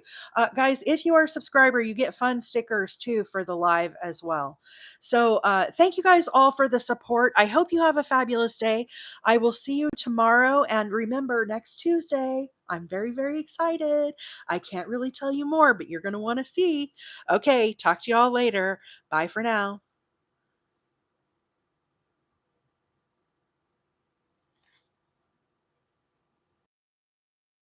Guys, if you are a subscriber, you get fun stickers too for the live as well. So thank you guys all for the support. I hope you have a fabulous day. I will see you tomorrow. And remember, next Tuesday, I'm very, very excited. I can't really tell you more, but you're going to want to see. Okay, talk to you all later. Bye for now.